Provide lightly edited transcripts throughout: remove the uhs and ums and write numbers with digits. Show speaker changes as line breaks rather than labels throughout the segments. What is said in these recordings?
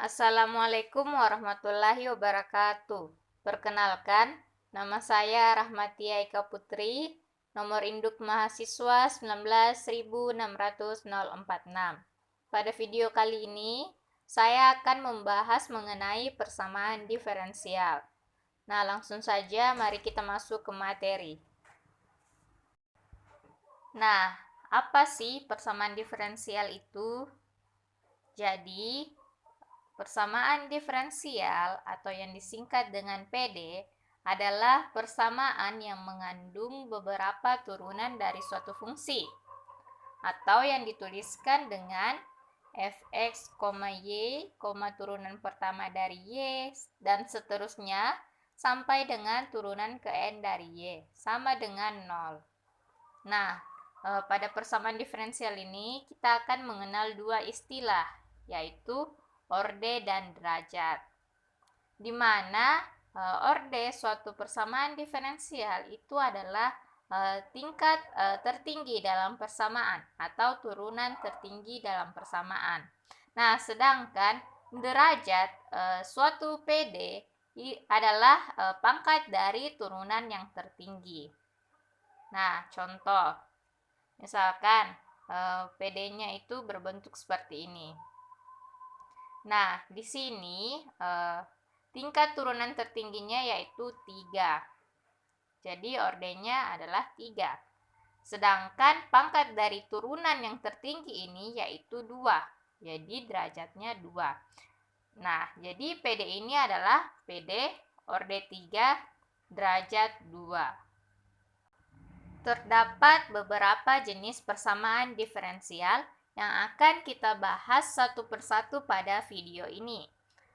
Assalamualaikum warahmatullahi wabarakatuh. Perkenalkan, nama saya Rahmatia Eka Putri, nomor induk mahasiswa 19.600.046. Pada video kali ini, saya akan membahas mengenai persamaan diferensial. Nah, langsung saja mari kita masuk ke materi. Nah, apa sih persamaan diferensial itu? Jadi, persamaan diferensial atau yang disingkat dengan PD adalah persamaan yang mengandung beberapa turunan dari suatu fungsi atau yang dituliskan dengan fx, y, turunan pertama dari y dan seterusnya sampai dengan turunan ke n dari y sama dengan 0. Nah, pada persamaan diferensial ini kita akan mengenal dua istilah, yaitu orde dan derajat. Di mana orde suatu persamaan diferensial itu adalah tingkat tertinggi dalam persamaan atau turunan tertinggi dalam persamaan. Nah, sedangkan derajat suatu PD adalah pangkat dari turunan yang tertinggi. Nah, contoh, misalkan PD-nya itu berbentuk seperti ini. Nah, di sini tingkat turunan tertingginya yaitu 3. Jadi ordenya adalah 3. Sedangkan pangkat dari turunan yang tertinggi ini yaitu 2. Jadi derajatnya 2. Nah, jadi PD ini adalah PD orde 3 derajat 2. Terdapat beberapa jenis persamaan diferensial yang akan kita bahas satu persatu pada video ini.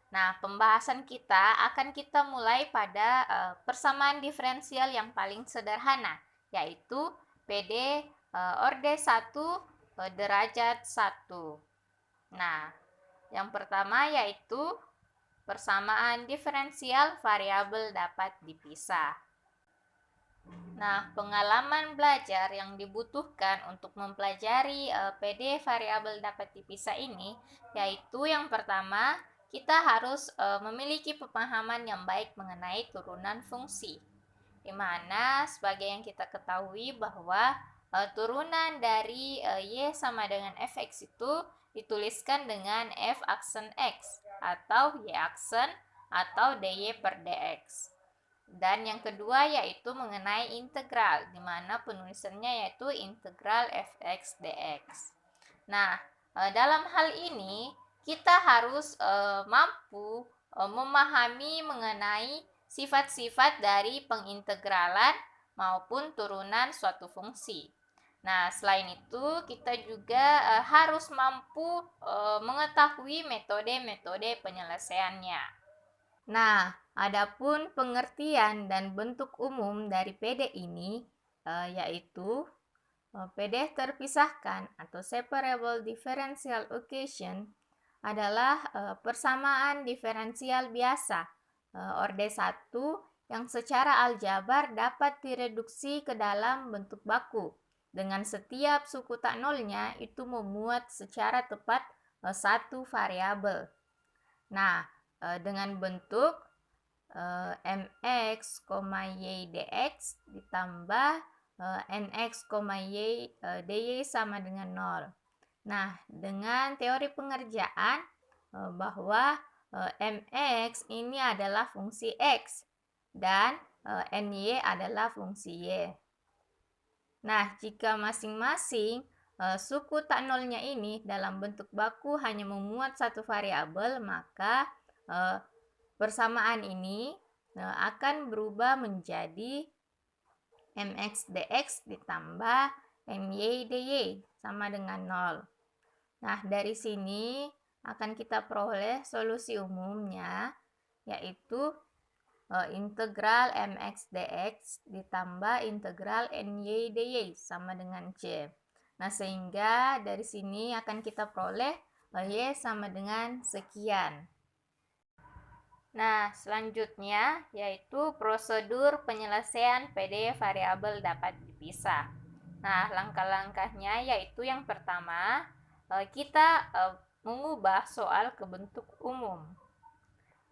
Nah, pembahasan kita akan kita mulai pada persamaan diferensial yang paling sederhana, yaitu PD orde 1 derajat 1. Nah, yang pertama yaitu persamaan diferensial variabel dapat dipisah. Nah, pengalaman belajar yang dibutuhkan untuk mempelajari PD variabel dapat dipisah ini, yaitu yang pertama, kita harus memiliki pemahaman yang baik mengenai turunan fungsi. Di mana sebagai yang kita ketahui bahwa turunan dari y sama dengan fx itu dituliskan dengan f aksen x atau y aksen atau dy per dx. Dan yang kedua yaitu mengenai integral, di mana penulisannya yaitu integral fx dx. Nah, dalam hal ini kita harus mampu memahami mengenai sifat-sifat dari pengintegralan maupun turunan suatu fungsi. Nah, selain itu kita juga harus mampu mengetahui metode-metode penyelesaiannya. Nah, adapun pengertian dan bentuk umum dari PD ini yaitu PD terpisahkan atau separable differential equation adalah persamaan diferensial biasa orde 1 yang secara aljabar dapat direduksi ke dalam bentuk baku dengan setiap suku tak nolnya itu memuat secara tepat satu variabel. Nah, dengan bentuk mx, y dx ditambah nx, y dy sama dengan 0. Nah, dengan teori pengerjaan bahwa mx ini adalah fungsi x dan ny adalah fungsi y. Nah, jika masing-masing suku tak nolnya ini dalam bentuk baku hanya memuat satu variabel, maka persamaan ini akan berubah menjadi mx dx ditambah my dy sama dengan 0. Nah, dari sini akan kita peroleh solusi umumnya, yaitu integral mx dx ditambah integral ny dy sama dengan c. Nah, sehingga dari sini akan kita peroleh y sama dengan sekian. Nah, selanjutnya yaitu prosedur penyelesaian PD variabel dapat dipisah. Nah, langkah-langkahnya yaitu yang pertama, kita mengubah soal ke bentuk umum.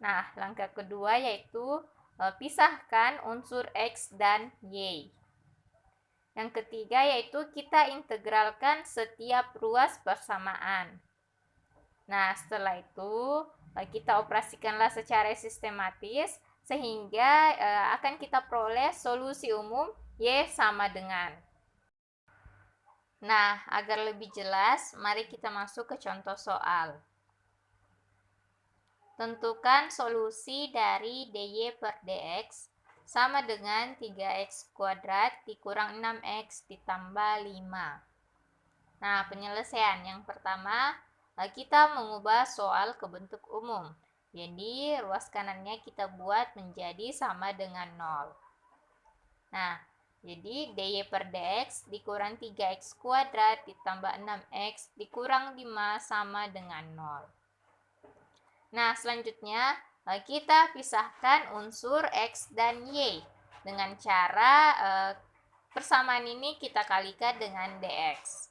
Nah, langkah kedua yaitu pisahkan unsur X dan Y. Yang ketiga yaitu kita integralkan setiap ruas persamaan. Nah, setelah itu kita operasikanlah secara sistematis sehingga akan kita peroleh solusi umum Y sama dengan. Nah, agar lebih jelas, mari kita masuk ke contoh soal. Tentukan solusi dari dy per dx sama dengan 3x kuadrat dikurang 6x ditambah 5. Nah, penyelesaian yang pertama, kita mengubah soal ke bentuk umum. Jadi, ruas kanannya kita buat menjadi sama dengan 0. Nah, jadi dy per dx dikurang 3x kuadrat ditambah 6x dikurang 5 sama dengan 0. Nah, selanjutnya kita pisahkan unsur X dan Y dengan cara persamaan ini kita kalikan dengan dx.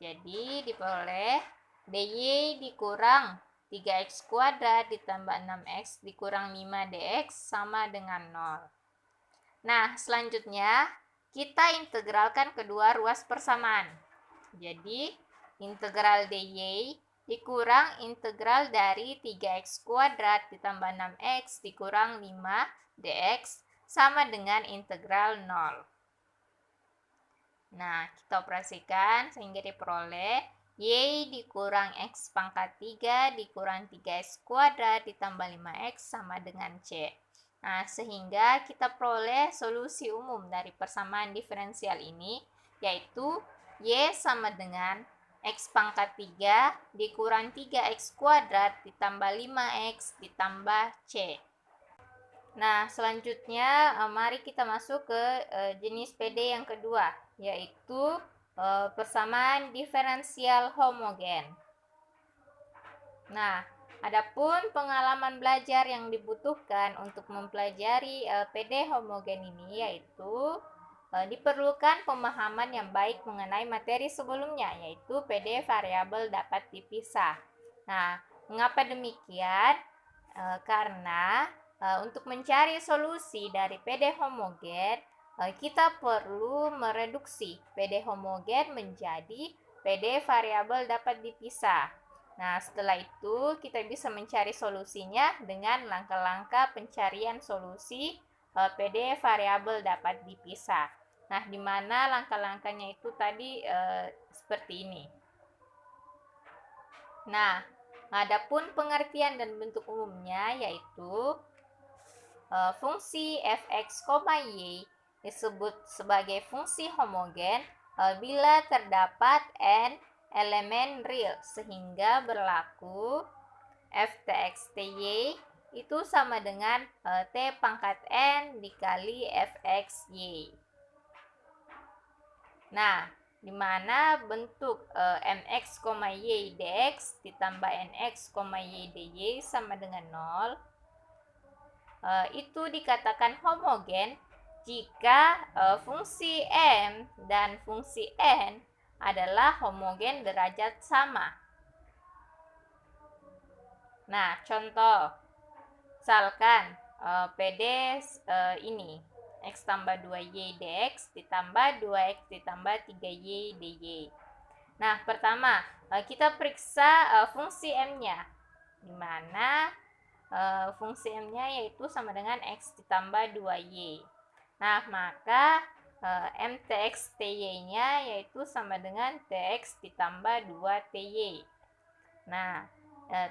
Jadi diperoleh dy dikurang 3x kuadrat ditambah 6x dikurang 5 dx sama dengan 0. Nah, selanjutnya kita integralkan kedua ruas persamaan. Jadi integral dy dikurang integral dari 3x kuadrat ditambah 6x dikurang 5 dx sama dengan integral 0. Nah, kita operasikan sehingga diperoleh y dikurang x pangkat 3 dikurang 3x kuadrat ditambah 5x sama dengan c. Nah, sehingga kita peroleh solusi umum dari persamaan diferensial ini, yaitu y sama dengan x pangkat 3 dikurang 3x kuadrat ditambah 5x ditambah c. Nah, selanjutnya mari kita masuk ke jenis PD yang kedua, yaitu persamaan diferensial homogen. Nah, adapun pengalaman belajar yang dibutuhkan untuk mempelajari PD homogen ini yaitu diperlukan pemahaman yang baik mengenai materi sebelumnya, yaitu PD variabel dapat dipisah. Nah, mengapa demikian? Karena untuk mencari solusi dari PD homogen, kita perlu mereduksi PD homogen menjadi PD variabel dapat dipisah. Nah, setelah itu kita bisa mencari solusinya dengan langkah-langkah pencarian solusi PD variabel dapat dipisah. Nah, di mana langkah-langkahnya itu tadi seperti ini. Nah, adapun pengertian dan bentuk umumnya yaitu fungsi fx, y disebut sebagai fungsi homogen bila terdapat n elemen real sehingga berlaku ftx ty itu sama dengan t pangkat n dikali fx y. Nah, di mana bentuk mx, y dx ditambah nx, y dy sama dengan 0, itu dikatakan homogen jika fungsi m dan fungsi n adalah homogen derajat sama. Nah, contoh, misalkan PD ini x tambah 2y dx ditambah 2x ditambah 3y dy. Nah, pertama kita periksa fungsi m-nya, di mana fungsi m-nya yaitu sama dengan x ditambah 2y. Nah, maka mtx ty-nya yaitu sama dengan tx ditambah 2ty. Nah,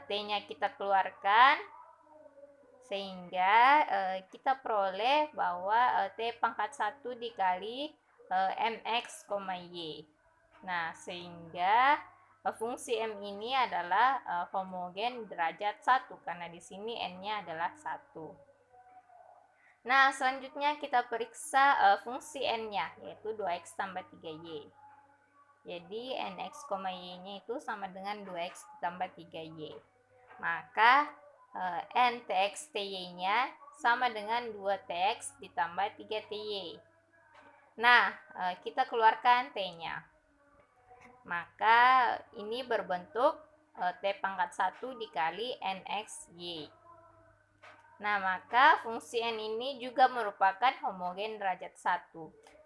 t-nya kita keluarkan sehingga kita peroleh bahwa t pangkat 1 dikali mx, y. Nah, sehingga fungsi m ini adalah homogen derajat 1 karena di sini n-nya adalah 1. Nah, selanjutnya kita periksa fungsi n-nya yaitu 2x tambah 3y. Jadi nx, y-nya itu sama dengan 2x ditambah 3y. Maka ntx ty-nya sama dengan 2tx ditambah 3ty. Nah, kita keluarkan t-nya. Maka ini berbentuk T pangkat 1 dikali NXY. Nah, maka fungsi N ini juga merupakan homogen derajat 1.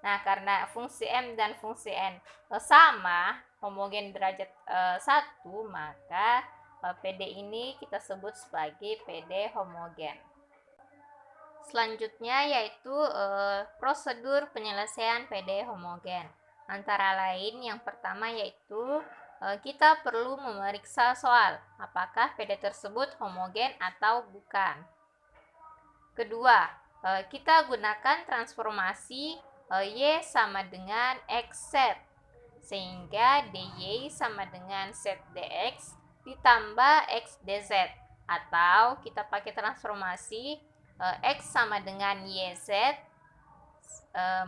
Nah, karena fungsi M dan fungsi N sama, homogen derajat 1, maka PD ini kita sebut sebagai PD homogen. Selanjutnya yaitu prosedur penyelesaian PD homogen. Antara lain yang pertama yaitu kita perlu memeriksa soal apakah PD tersebut homogen atau bukan. Kedua, kita gunakan transformasi Y sama dengan X Z, sehingga DY sama dengan ZDX ditambah X DZ, atau kita pakai transformasi X sama dengan YZ,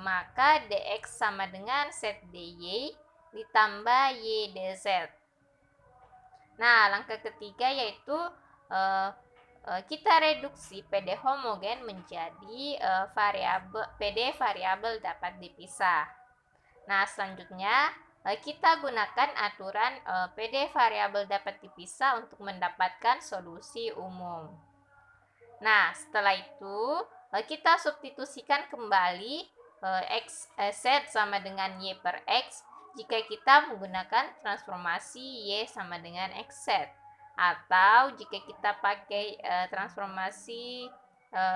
maka DX sama dengan ZDY ditambah YDZ. Nah, langkah ketiga yaitu kita reduksi PD homogen menjadi PD variabel dapat dipisah. Nah, selanjutnya kita gunakan aturan PD variabel dapat dipisah untuk mendapatkan solusi umum. Nah, setelah itu kita substitusikan kembali Z sama dengan Y per X jika kita menggunakan transformasi Y sama dengan XZ. Atau jika kita pakai transformasi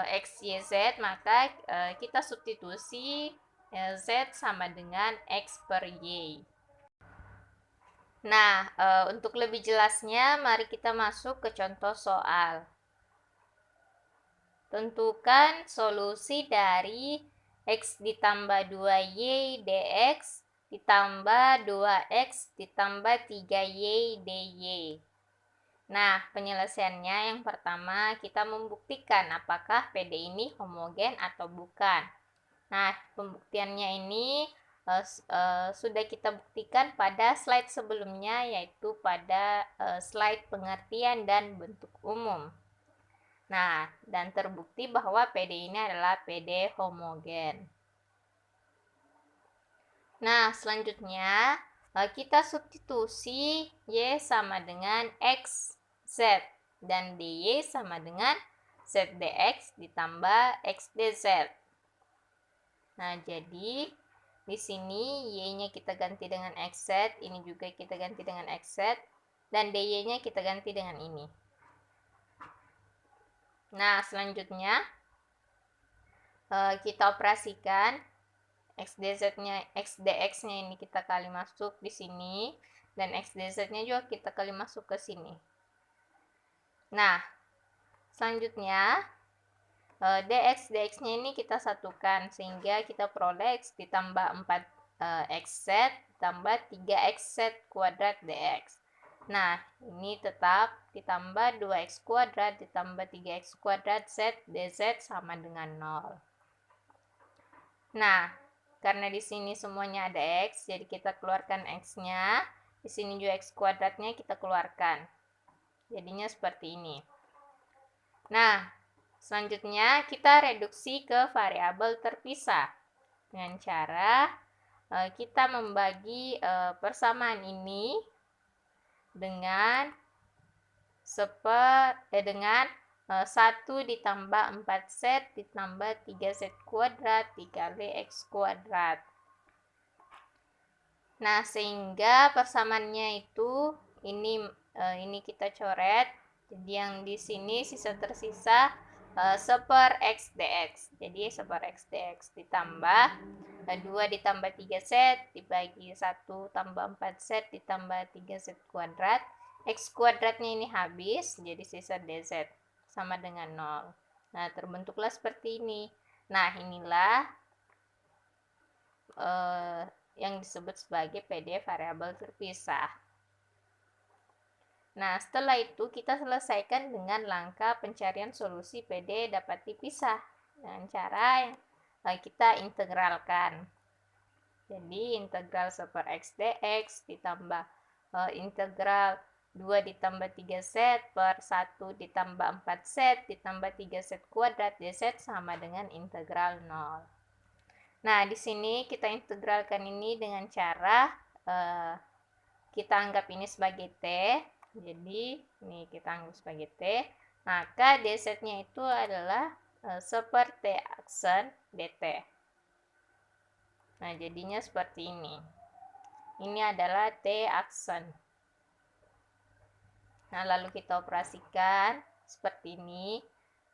XYZ, maka kita substitusi Z sama dengan X per Y. Nah, untuk lebih jelasnya, mari kita masuk ke contoh soal. Tentukan solusi dari X ditambah 2Y dx ditambah 2X ditambah 3Y dy. Nah, penyelesaiannya yang pertama kita membuktikan apakah PD ini homogen atau bukan. Nah, pembuktiannya ini sudah kita buktikan pada slide sebelumnya, yaitu pada slide pengertian dan bentuk umum. Nah, dan terbukti bahwa PD ini adalah PD homogen. Nah, selanjutnya kita substitusi Y sama dengan X Z dan DY sama dengan ZDX ditambah XDZ. Nah, jadi di sini Y-nya kita ganti dengan XZ, ini juga kita ganti dengan XZ, dan DY-nya kita ganti dengan ini. Nah, selanjutnya kita operasikan XDX-nya ini kita kali masuk di sini, dan XDZ-nya juga kita kali masuk ke sini. Nah, selanjutnya dx-nya ini kita satukan sehingga kita peroleh X ditambah 4xz ditambah 3xz kuadrat dx. Nah, ini tetap ditambah 2x kuadrat ditambah 3x kuadrat z dz sama dengan 0. Nah, karena di sini semuanya ada x, jadi kita keluarkan x-nya. Di sini juga x kuadratnya kita keluarkan. Jadinya seperti ini. Nah, selanjutnya kita reduksi ke variabel terpisah dengan cara kita membagi persamaan ini dengan 1 ditambah 4z ditambah 3z kuadrat dikali x kuadrat. Nah, sehingga persamaannya itu ini kita coret. Jadi yang di sini sisa tersisa 1/x dx. Jadi 1/x dx ditambah 2 ditambah 3z dibagi 1 tambah 4z ditambah 3z kuadrat. X kuadratnya ini habis, jadi sisa dz sama dengan 0. Nah, terbentuklah seperti ini. Nah, inilah yang disebut sebagai PD variabel terpisah. Nah, setelah itu kita selesaikan dengan langkah pencarian solusi PD dapat dipisah dengan cara yang kita integralkan. Jadi, integral 1/x dx ditambah integral 2 ditambah 3z per 1 ditambah 4z ditambah 3z kuadrat dz sama dengan integral 0. Nah, di sini kita integralkan ini dengan cara kita anggap ini sebagai t. Jadi ini kita anggap sebagai T. Maka dz-nya itu adalah seperti aksen dt. Nah, jadinya seperti ini. Ini adalah T aksen. Nah, lalu kita operasikan seperti ini.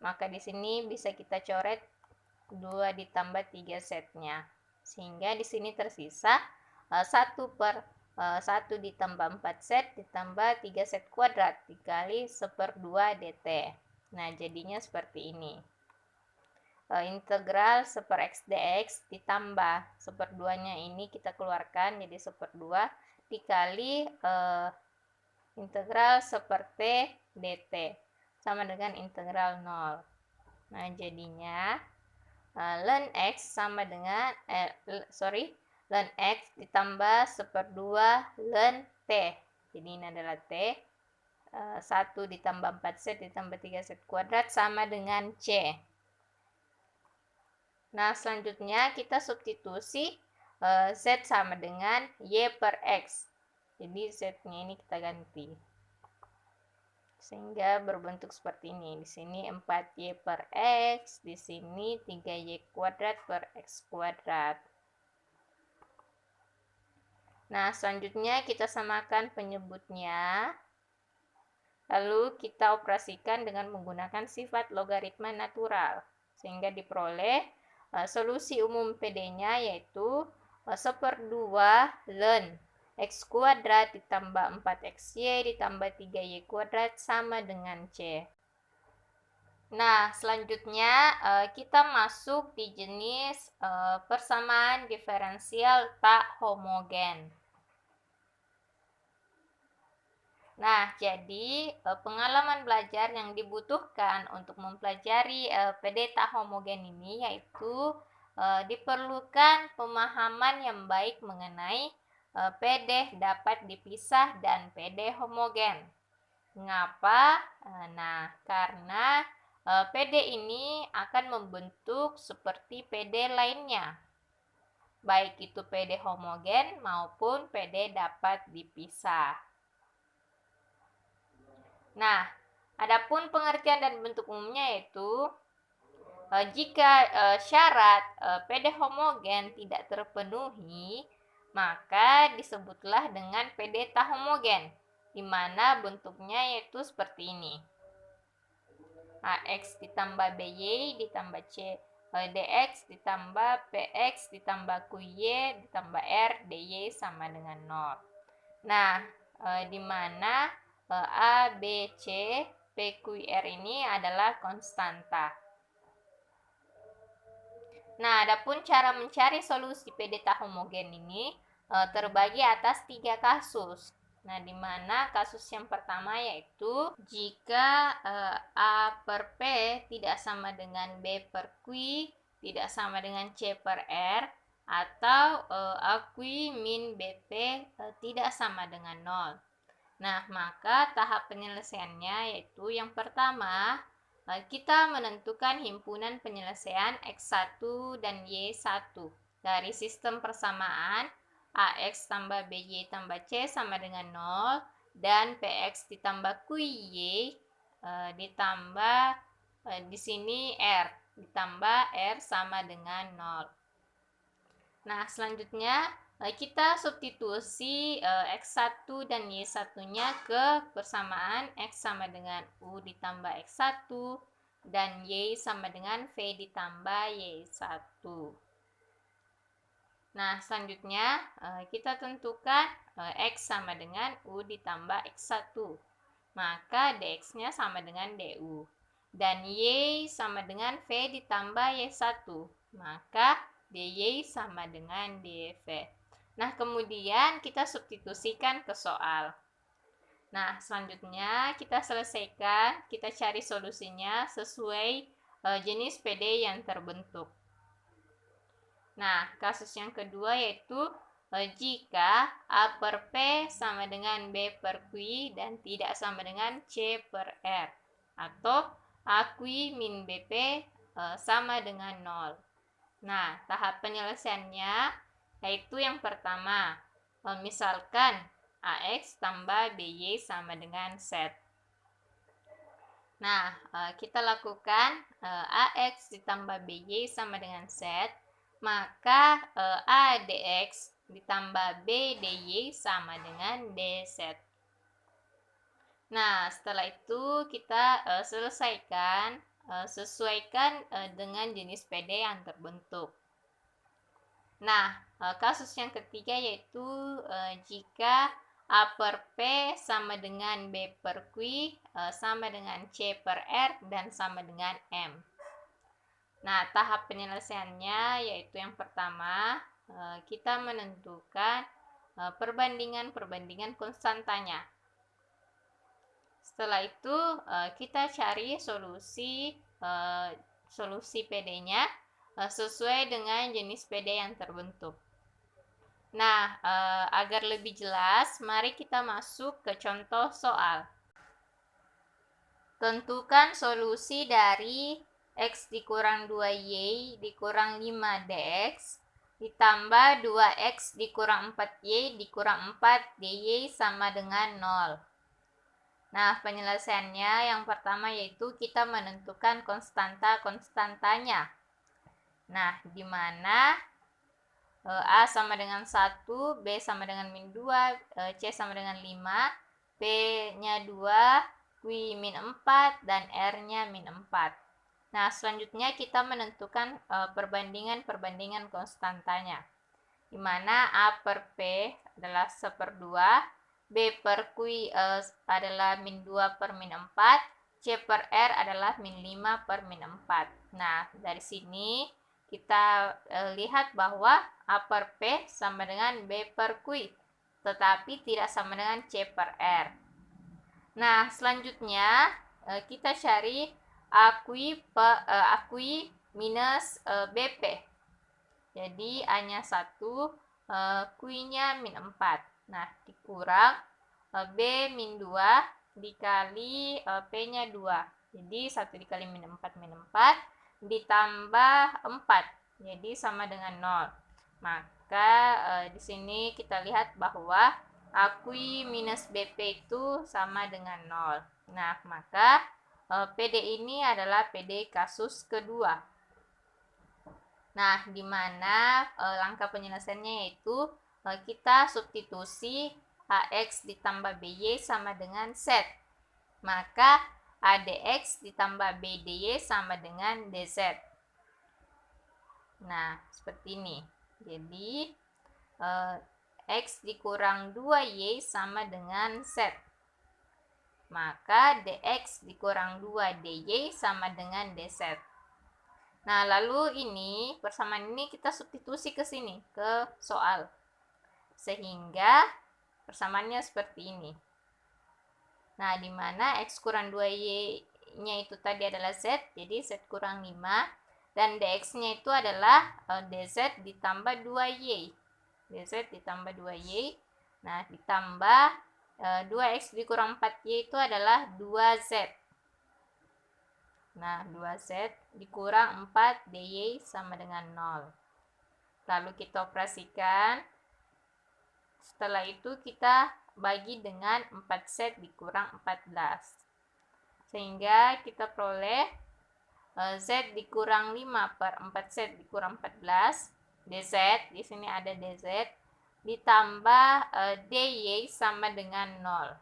Maka di sini bisa kita coret 2 ditambah 3 setnya. Sehingga di sini tersisa 1 ditambah 4 set ditambah 3 set kuadrat dikali 1/2 dt. Nah, jadinya seperti ini. Integral 1/x dx ditambah 1/2-nya ini kita keluarkan jadi 1/2 dikali integral 1/t dt sama dengan integral 0. Nah, jadinya ln x sama dengan ln x ditambah 1/2 ln t. Jadi ini adalah t. 1 ditambah 4 set ditambah 3 set kuadrat sama dengan c. Nah, selanjutnya kita substitusi z sama dengan y per x. Jadi z-nya ini kita ganti. Sehingga berbentuk seperti ini. Di sini 4y per x, di sini 3y kuadrat per x kuadrat. Nah, selanjutnya kita samakan penyebutnya. Lalu kita operasikan dengan menggunakan sifat logaritma natural. Sehingga diperoleh solusi umum PD-nya yaitu 1/2 ln x kuadrat ditambah 4xy ditambah 3y kuadrat sama dengan c. Nah, selanjutnya kita masuk di jenis persamaan diferensial tak homogen. Nah, jadi pengalaman belajar yang dibutuhkan untuk mempelajari PD tak homogen ini yaitu diperlukan pemahaman yang baik mengenai PD dapat dipisah dan PD homogen. Mengapa? Nah, karena PD ini akan membentuk seperti PD lainnya, baik itu PD homogen maupun PD dapat dipisah. Nah, adapun pengertian dan bentuk umumnya yaitu jika syarat PD homogen tidak terpenuhi, maka disebutlah dengan PD tak homogen, di mana bentuknya yaitu seperti ini. AX ditambah BY ditambah C dx ditambah PX ditambah QY ditambah R dy sama dengan 0. Nah, di mana A, B, C, P, Q, R ini adalah konstanta. Nah, adapun cara mencari solusi PD tak homogen ini terbagi atas 3 kasus. Nah, di mana kasus yang pertama yaitu jika A per P tidak sama dengan B per Q, tidak sama dengan C per R, atau AQ min BP tidak sama dengan 0. Nah, maka tahap penyelesaiannya yaitu yang pertama, kita menentukan himpunan penyelesaian X1 dan Y1 dari sistem persamaan AX tambah BY tambah C sama dengan 0 dan PX ditambah QY ditambah di sini R ditambah R sama dengan 0. Nah, selanjutnya kita substitusi X1 dan Y1-nya ke persamaan X sama dengan U ditambah X1 dan Y sama dengan V ditambah Y1. Nah, selanjutnya kita tentukan X sama dengan U ditambah X1. Maka dx-nya sama dengan du. Dan Y sama dengan V ditambah Y1. Maka dy sama dengan dv. Nah, kemudian kita substitusikan ke soal. Nah, selanjutnya kita selesaikan, kita cari solusinya sesuai jenis PD yang terbentuk. Nah, kasus yang kedua yaitu jika A per P sama dengan B per Q dan tidak sama dengan C per R, atau AQ min BP sama dengan 0. Nah, tahap penyelesaiannya yaitu yang pertama, misalkan AX tambah BY sama dengan Z. Nah, kita lakukan AX ditambah BY sama dengan Z, maka A dx ditambah B dy sama dengan dz. Nah, setelah itu kita sesuaikan dengan jenis PD yang terbentuk. Nah, kasus yang ketiga yaitu jika A per P sama dengan B per Q sama dengan C per R dan sama dengan M. Nah, tahap penyelesaiannya yaitu yang pertama, kita menentukan perbandingan konstantanya. Setelah itu, kita cari solusi PD-nya sesuai dengan jenis PD yang terbentuk. Nah, agar lebih jelas, mari kita masuk ke contoh soal. Tentukan solusi dari X dikurang 2Y dikurang 5 dx ditambah 2X dikurang 4Y dikurang 4 dy sama dengan 0. Nah, penyelesaiannya yang pertama yaitu kita menentukan konstantanya. Nah, di mana A sama dengan 1, B sama dengan min 2, C sama dengan 5, P-nya 2, Q min 4, dan R-nya min 4. Nah, selanjutnya kita menentukan perbandingan konstantanya. Di mana A per P adalah 1/2, B per Q adalah min 2 per min 4, C per R adalah min 5 per min 4. Nah, dari sini kita lihat bahwa A per P sama dengan B per Q, tetapi tidak sama dengan C per R. Nah, selanjutnya kita cari AQ minus BP. Jadi A-nya 1, Q-nya min 4. Nah, dikurang B min 2 dikali P-nya 2. Jadi 1 dikali min 4 ditambah 4. Jadi sama dengan 0. Maka di sini kita lihat bahwa AQ minus BP itu sama dengan 0. Nah, maka PD ini adalah PD kasus kedua. Nah, di mana langkah penyelesaiannya yaitu kita substitusi AX ditambah BY sama dengan Z. Maka ADX ditambah BDY sama dengan DZ. Nah, seperti ini. Jadi, X dikurang 2Y sama dengan Z. Maka DX dikurang 2 DY sama dengan DZ. Nah, lalu persamaan ini kita substitusi ke sini, ke soal. Sehingga persamaannya seperti ini. Nah, di mana X kurang 2Y-nya itu tadi adalah Z, jadi Z kurang 5. Dan DX-nya itu adalah DZ ditambah 2Y. DZ ditambah 2Y. Nah, ditambah 2X dikurang 4Y itu adalah 2Z. Nah, 2Z dikurang 4 dy sama dengan 0. Lalu kita operasikan. Setelah itu kita bagi dengan 4Z dikurang 14. Sehingga kita peroleh Z dikurang 5 per 4Z dikurang 14. DZ, di sini ada DZ, ditambah dy sama dengan 0.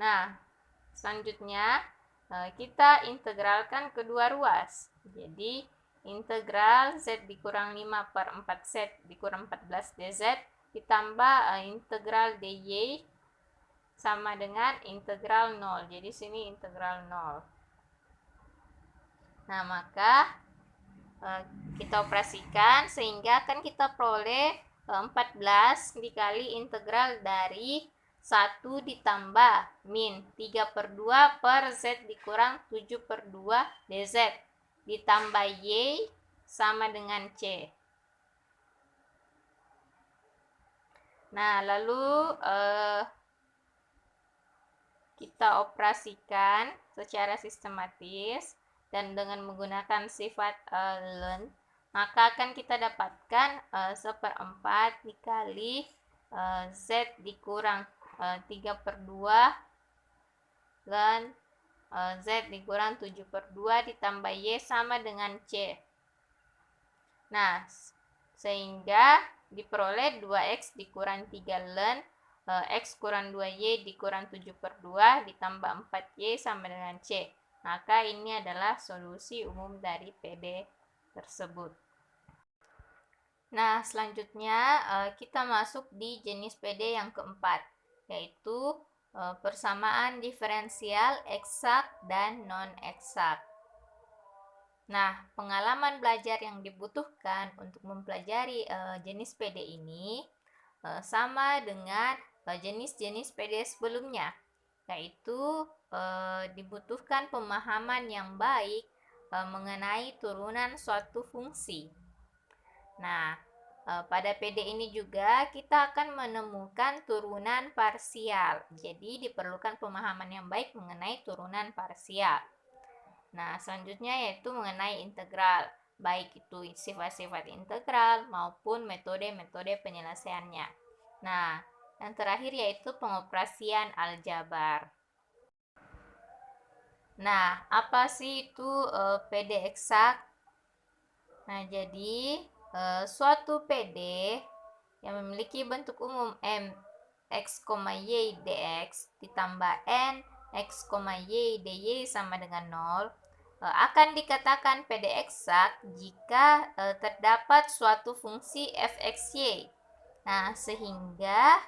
Nah, selanjutnya kita integralkan kedua ruas. Jadi, integral Z dikurang 5 per 4Z dikurang 14 DZ ditambah integral dy sama dengan integral 0. Jadi, sini integral 0. Nah, maka kita operasikan sehingga akan kita peroleh 14 dikali integral dari 1 ditambah min 3/2 per Z dikurang 7/2 DZ ditambah Y sama dengan C. Nah, lalu kita operasikan secara sistematis dan dengan menggunakan sifat ln. maka akan kita dapatkan 1/4 dikali Z dikurang 3/2 dan Z dikurang 7/2 ditambah Y sama dengan C. Nah, sehingga diperoleh 2X dikurang 3 ln X kurang 2Y dikurang 7/2 ditambah 4Y sama dengan C. Maka ini adalah solusi umum dari PD tersebut. Nah, selanjutnya kita masuk di jenis PD yang keempat, yaitu persamaan diferensial eksak dan non-eksak. Nah, pengalaman belajar yang dibutuhkan untuk mempelajari jenis PD ini sama dengan jenis-jenis PD sebelumnya, yaitu dibutuhkan pemahaman yang baik mengenai turunan suatu fungsi. Nah, pada PD ini juga kita akan menemukan turunan parsial. Jadi diperlukan pemahaman yang baik mengenai turunan parsial. Nah, selanjutnya yaitu mengenai integral, baik itu sifat-sifat integral maupun metode-metode penyelesaiannya. Nah, yang terakhir yaitu pengoperasian aljabar. Nah, apa sih itu PD eksak? Nah, jadi suatu PD yang memiliki bentuk umum M x, y dx ditambah n x, y dy sama dengan 0 akan dikatakan PD eksak jika terdapat suatu fungsi fxy. Nah, sehingga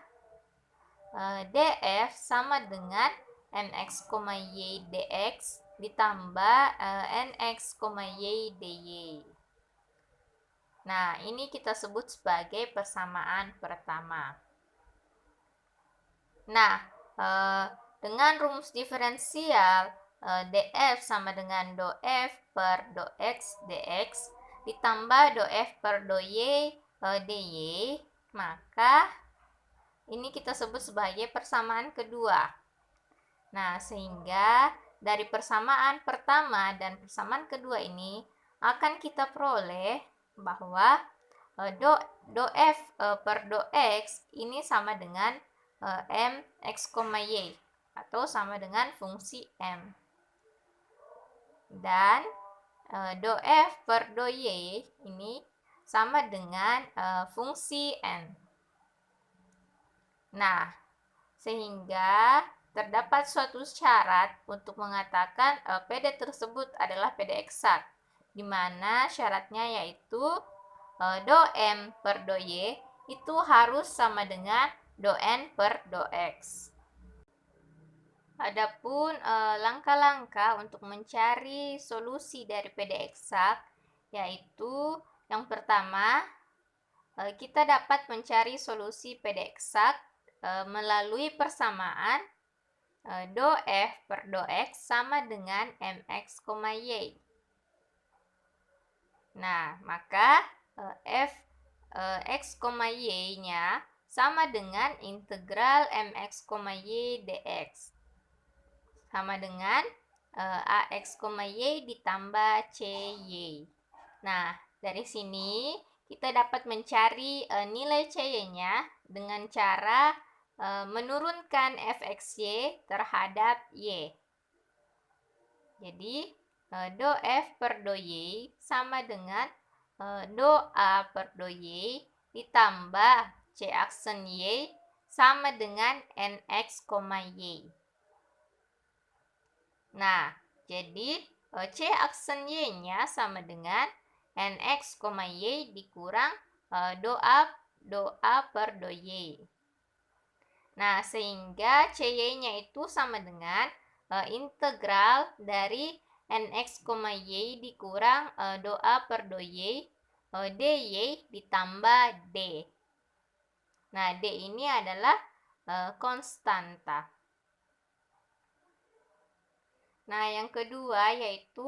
df sama dengan mx, y dx ditambah nx, y dy. Nah, ini kita sebut sebagai persamaan pertama. Nah, dengan rumus diferensial df sama dengan do f per do x dx ditambah do f per do y dy, maka ini kita sebut sebagai persamaan kedua. Nah, sehingga dari persamaan pertama dan persamaan kedua ini akan kita peroleh bahwa do f per do x ini sama dengan m x, y atau sama dengan fungsi m. Dan do f per do y ini sama dengan fungsi n. Nah, sehingga terdapat suatu syarat untuk mengatakan PD tersebut adalah PD eksak, di mana syaratnya yaitu do m per do y itu harus sama dengan do n per do x. Adapun langkah-langkah untuk mencari solusi dari PD eksak, yaitu yang pertama kita dapat mencari solusi PD eksak melalui persamaan do f per do x sama dengan mx, y. Nah, maka f x, y-nya sama dengan integral mx, y dx. Sama dengan ax, y ditambah cy. Nah, dari sini kita dapat mencari nilai cy-nya dengan cara menurunkan fxy terhadap y. Jadi, do f per do y sama dengan do a per do y ditambah c aksen y sama dengan nx, y. Nah, jadi c aksen y-nya sama dengan nx, y dikurang do a per do y. Nah, sehingga cy-nya itu sama dengan integral dari nx, y dikurang do a per do y dy ditambah d. Nah, d ini adalah konstanta. Nah, yang kedua yaitu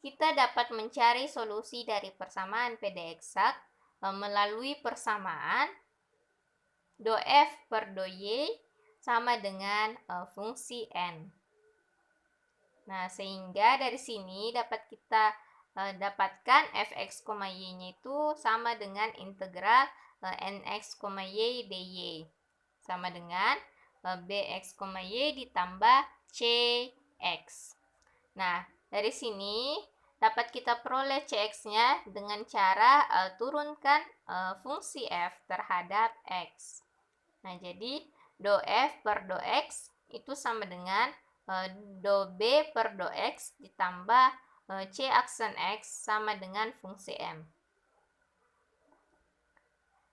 kita dapat mencari solusi dari persamaan PD eksak melalui persamaan do f per do y sama dengan fungsi n. Nah, sehingga dari sini dapat kita dapatkan fx, y-nya itu sama dengan integral nx, y dy. Sama dengan bx, y ditambah cx. Nah, dari sini dapat kita peroleh cx-nya dengan cara turunkan fungsi f terhadap x. Nah, jadi do f per do x itu sama dengan do b per do x ditambah c aksen x sama dengan fungsi m.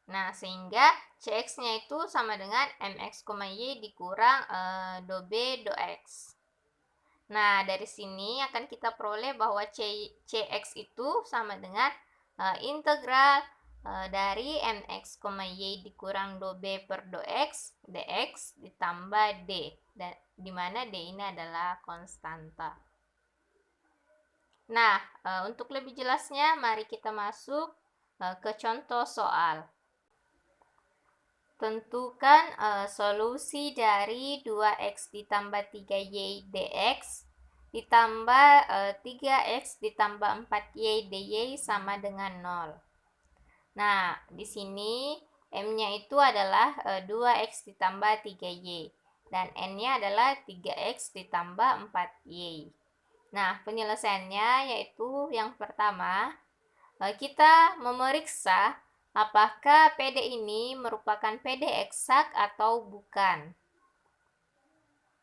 Nah, sehingga cx-nya itu sama dengan mx, y dikurang do b do x. Nah, dari sini akan kita peroleh bahwa cx itu sama dengan integral dari mx, y dikurang do b per do x dx ditambah d, di mana d ini adalah konstanta. Nah, untuk lebih jelasnya mari kita masuk ke contoh soal. Tentukan solusi dari 2x ditambah 3y dx ditambah 3x ditambah 4y dy sama dengan 0. Nah, di sini m-nya itu adalah 2x ditambah 3y dan n-nya adalah 3x ditambah 4y. Nah, penyelesaiannya yaitu yang pertama, kita memeriksa apakah PD ini merupakan PD eksak atau bukan.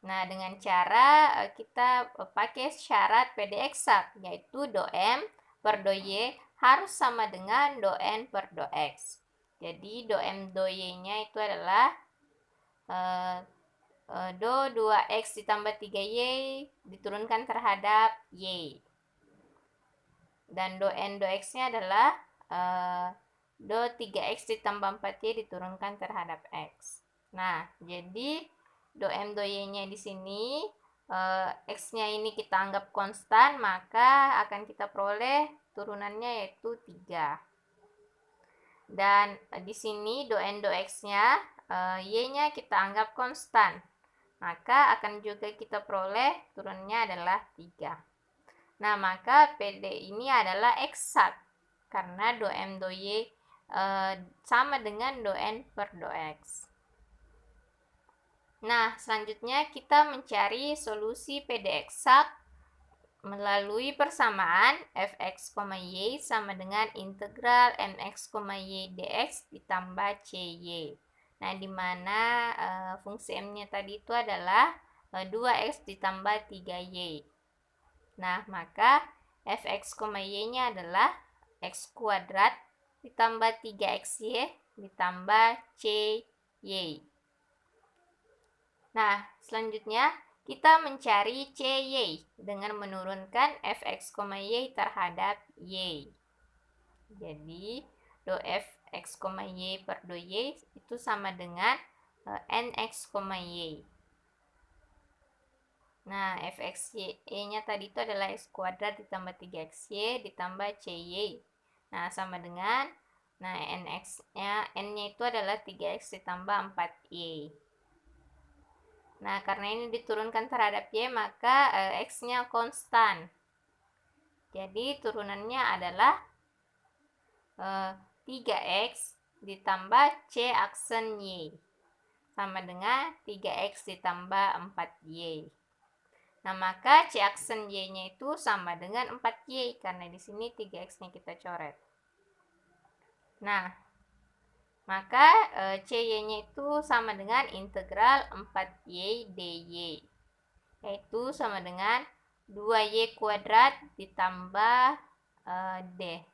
Nah, dengan cara kita pakai syarat PD eksak, yaitu do M per do Y harus sama dengan do N per do X. Jadi, do M do Y-nya itu adalah do 2x ditambah 3y diturunkan terhadap y. Dan do N do X-nya adalah do 3x ditambah 4y diturunkan terhadap x. Nah, jadi do M do Y-nya di sini x-nya ini kita anggap konstan, maka akan kita peroleh turunannya yaitu 3. Dan di sini do N do X-nya y-nya kita anggap konstan, maka akan juga kita peroleh turunannya adalah 3. Nah, maka PD ini adalah eksak karena do M do Y sama dengan do N per do X. Nah, selanjutnya kita mencari solusi PD eksak melalui persamaan fx, y sama dengan integral mx, y dx ditambah cy. Nah, di mana fungsi m-nya tadi itu adalah 2x ditambah 3y. Nah, maka fx, y-nya adalah x kuadrat ditambah 3xy ditambah cy. Nah, selanjutnya kita mencari cy dengan menurunkan fx, y terhadap y. Jadi, do fx, y per do y itu sama dengan nx, y. Nah, fxy-nya tadi itu adalah x kuadrat ditambah 3xy ditambah cy. Nah, sama dengan, n-nya itu adalah 3x ditambah 4y. Nah, karena ini diturunkan terhadap y, maka x-nya konstan. Jadi, turunannya adalah 3x ditambah c aksen y. Sama dengan 3x ditambah 4y. Nah, maka C aksen Y-nya itu sama dengan 4Y, karena di sini 3X-nya kita coret. Nah, maka CY-nya itu sama dengan integral 4Y dy, yaitu sama dengan 2Y kuadrat ditambah D.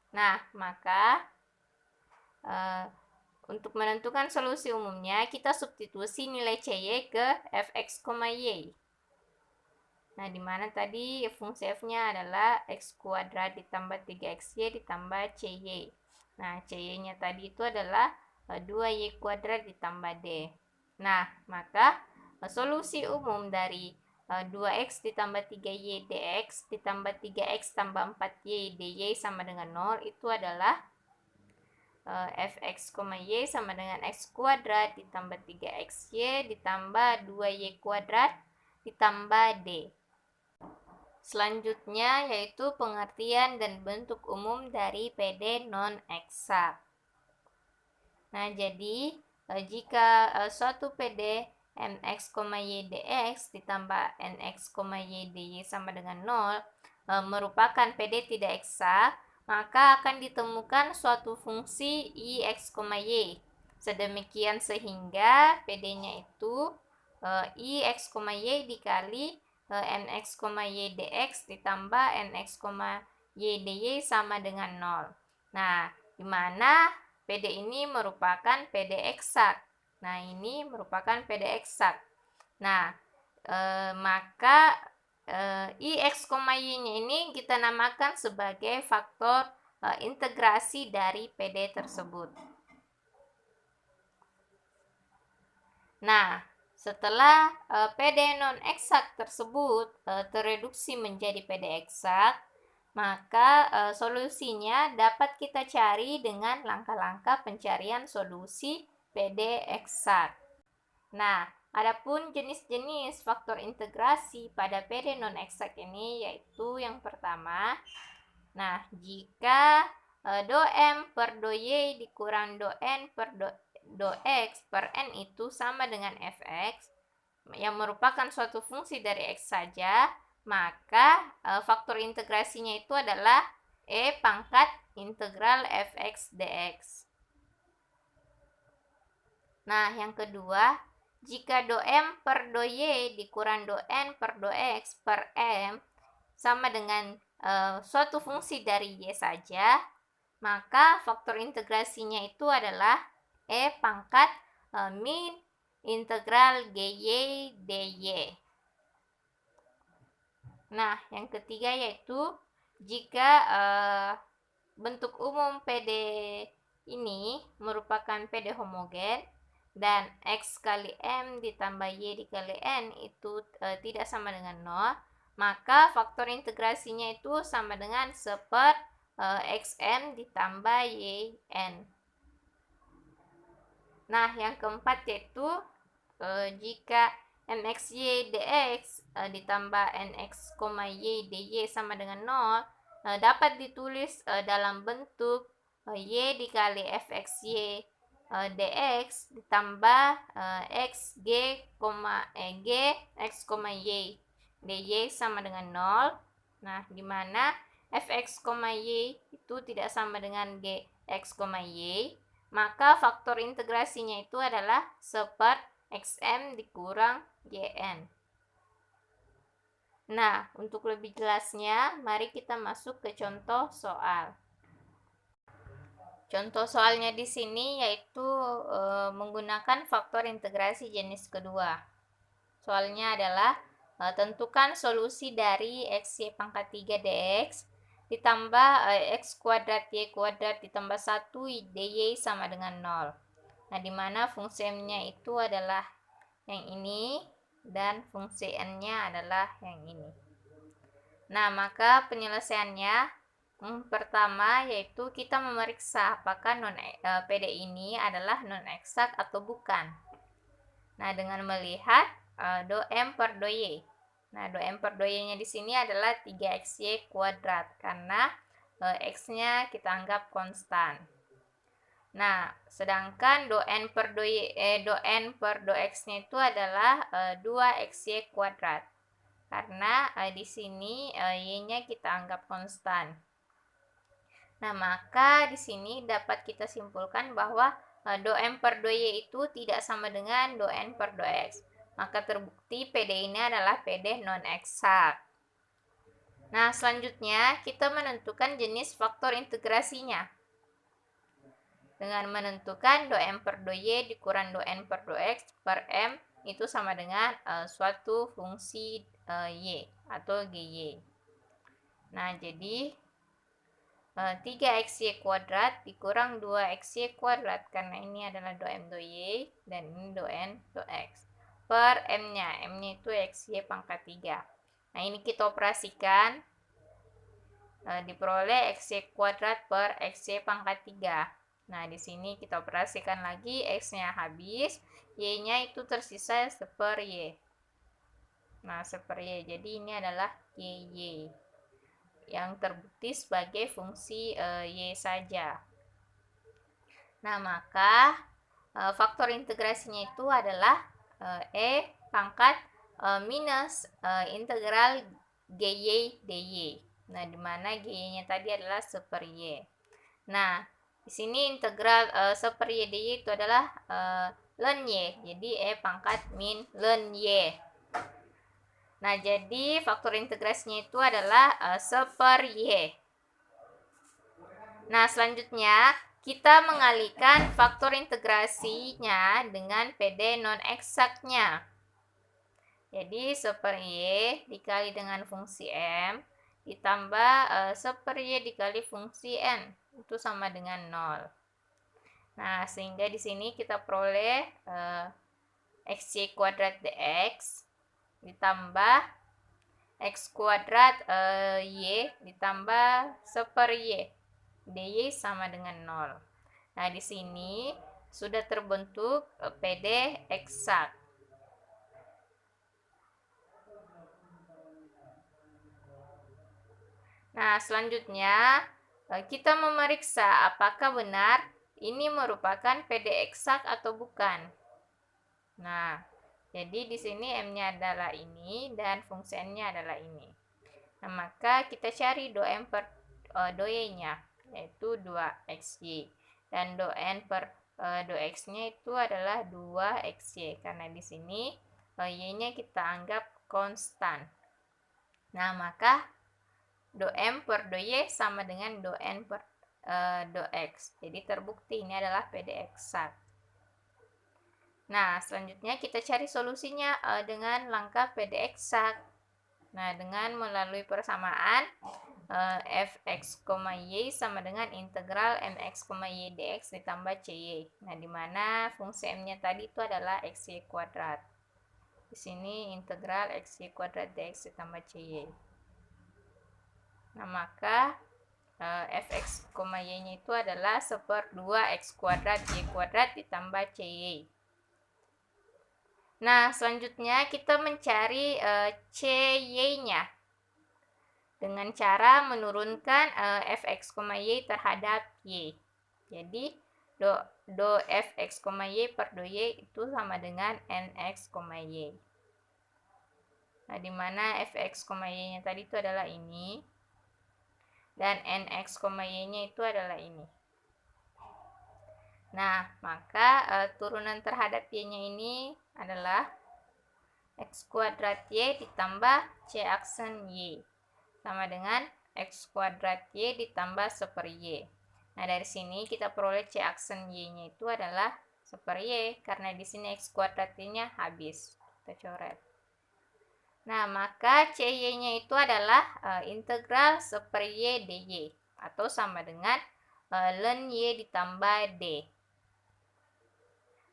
Nah, maka untuk menentukan solusi umumnya, kita substitusi nilai cy ke fx, y. Nah, dimana tadi fungsi f-nya adalah x kuadrat ditambah 3xy ditambah cy. Nah, cy-nya tadi itu adalah 2y kuadrat ditambah d. Nah, maka solusi umum dari 2x ditambah 3y dx ditambah 3x tambah 4y dy sama dengan 0 itu adalah fx, y sama dengan x kuadrat ditambah 3xy ditambah 2y kuadrat ditambah d. Selanjutnya yaitu pengertian dan bentuk umum dari PD non-eksak. Nah, jadi jika suatu PD mx, y dx ditambah nx, y dy sama dengan 0 merupakan PD tidak eksak, maka akan ditemukan suatu fungsi ix, y. Sedemikian sehingga PD-nya itu ix, y dikali nx, y dx ditambah nx, y dy sama dengan 0. Nah, di mana PD ini merupakan PD eksak. Nah, ini merupakan PD eksak. Nah, maka ix, y-nya ini kita namakan sebagai faktor integrasi dari PD tersebut. Nah, setelah PD non-eksak tersebut tereduksi menjadi PD eksak, maka solusinya dapat kita cari dengan langkah-langkah pencarian solusi PD eksak. Nah, adapun jenis-jenis faktor integrasi pada PD non-eksak ini yaitu yang pertama, nah jika do M per do Y dikurang do N per do X per N itu sama dengan fx, yang merupakan suatu fungsi dari X saja, maka faktor integrasinya itu adalah E pangkat integral fx dx. Nah, yang kedua, jika do M per do Y dikurang do N per do X per M sama dengan suatu fungsi dari Y saja, maka faktor integrasinya itu adalah E pangkat min integral GY DY. Nah, yang ketiga yaitu jika bentuk umum PD ini merupakan PD homogen dan X kali M ditambah Y dikali N itu tidak sama dengan 0, maka faktor integrasinya itu sama dengan 1/xm ditambah yn. Nah, yang keempat yaitu jika mxy dx ditambah nx, y dy sama dengan 0 dapat ditulis dalam bentuk y dikali fxy dx ditambah xg, g x, y dy sama dengan 0. Nah, di mana fx, y itu tidak sama dengan g x, y, maka faktor integrasinya itu adalah 1/xm dikurang yn. Nah, untuk lebih jelasnya, mari kita masuk ke contoh soal. Contoh soalnya di sini yaitu menggunakan faktor integrasi jenis kedua. Soalnya adalah tentukan solusi dari xy pangkat 3 dx ditambah x kuadrat y kuadrat ditambah 1 dy sama dengan 0. Nah, di mana fungsi m-nya itu adalah yang ini dan fungsi n-nya adalah yang ini. Nah, maka penyelesaiannya pertama yaitu kita memeriksa apakah PD ini adalah non-eksak atau bukan. Nah, dengan melihat do M per do Y. Nah, do M per do Y-nya di sini adalah 3xy kuadrat karena x-nya kita anggap konstan. Nah, sedangkan do N per do Y, do N per do x-nya itu adalah 2xy kuadrat. Karena di sini y-nya kita anggap konstan. Nah, maka di sini dapat kita simpulkan bahwa do M per do Y itu tidak sama dengan do N per do X. Maka terbukti PD ini adalah PD non-eksak. Nah, selanjutnya kita menentukan jenis faktor integrasinya. Dengan menentukan do M per do Y dikurang do N per do X per M itu sama dengan suatu fungsi Y atau GY. Nah, jadi 3xy kuadrat dikurang 2xy kuadrat karena ini adalah do M do Y dan ini do N do X per m-nya itu xy pangkat 3. Nah, ini kita operasikan diperoleh xy kuadrat per xy pangkat 3. Nah, di sini kita operasikan lagi, x-nya habis, y-nya itu tersisa 1/y. Nah, 1/y. Jadi ini adalah YY yang terbukti sebagai fungsi Y saja. Nah, maka faktor integrasinya itu adalah E pangkat minus integral GY DY. Nah, di mana GY-nya tadi adalah seper Y. Nah, di sini integral seper Y DY itu adalah ln Y. Jadi E pangkat min ln Y. Nah, jadi faktor integrasinya itu adalah seper Y. Nah, selanjutnya kita mengalihkan faktor integrasinya dengan PD non-eksaknya. Jadi, seper Y dikali dengan fungsi M ditambah seper Y dikali fungsi N. Itu sama dengan 0. Nah, sehingga di sini kita peroleh XY kuadrat DX ditambah X kuadrat Y ditambah seper Y. DY sama dengan 0. Nah, di sini sudah terbentuk PD eksak. Nah, selanjutnya kita memeriksa apakah benar ini merupakan PD eksak atau bukan. Nah, jadi di sini M-nya adalah ini dan fungsi N-nya adalah ini. Nah, maka kita cari do M per do Y-nya, yaitu 2XY. Dan do N per do X-nya itu adalah 2XY, karena di sini Y-nya kita anggap konstan. Nah, maka do M per do Y sama dengan do N per do X. Jadi terbukti ini adalah PD eksak. Nah, selanjutnya kita cari solusinya dengan langkah PD eksak. Nah, dengan melalui persamaan fx, y sama dengan integral mx, y dx ditambah cy. Nah, di mana fungsi m-nya tadi itu adalah xy kuadrat. Di sini integral xy kuadrat dx ditambah cy. Nah, maka fx, y-nya itu adalah 1/2 x kuadrat y kuadrat ditambah cy. Nah, selanjutnya kita mencari cy-nya dengan cara menurunkan fx, y terhadap y. Jadi, do fx, y per do y itu sama dengan nx, y. Nah, di mana fx, y-nya tadi itu adalah ini. Dan nx, y-nya itu adalah ini. Nah, maka turunan terhadap y-nya ini adalah x kuadrat y ditambah c aksen y. Sama dengan x kuadrat y ditambah seper y. Nah, dari sini kita peroleh c aksen y-nya itu adalah seper y, karena di sini x kuadrat y-nya habis. Kita coret. Nah, maka cy-nya itu adalah integral seper y dy, atau sama dengan ln y ditambah d.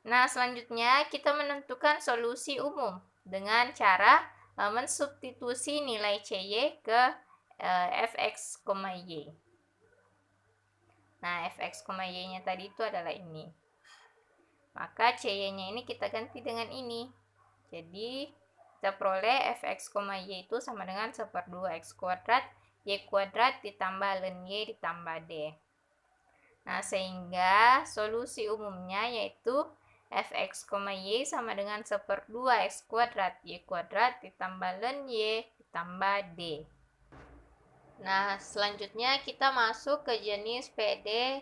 Nah, selanjutnya kita menentukan solusi umum dengan cara mensubstitusi nilai cy ke fx, y. Nah, fx, y-nya tadi itu adalah ini. Maka cy-nya ini kita ganti dengan ini. Jadi, kita peroleh fx, y itu sama dengan 1/2 x kuadrat y kuadrat ditambah ln y ditambah d. Nah, sehingga solusi umumnya yaitu fx, y sama dengan 1/2 x kuadrat y kuadrat ditambah ln y ditambah d. Nah, selanjutnya kita masuk ke jenis PD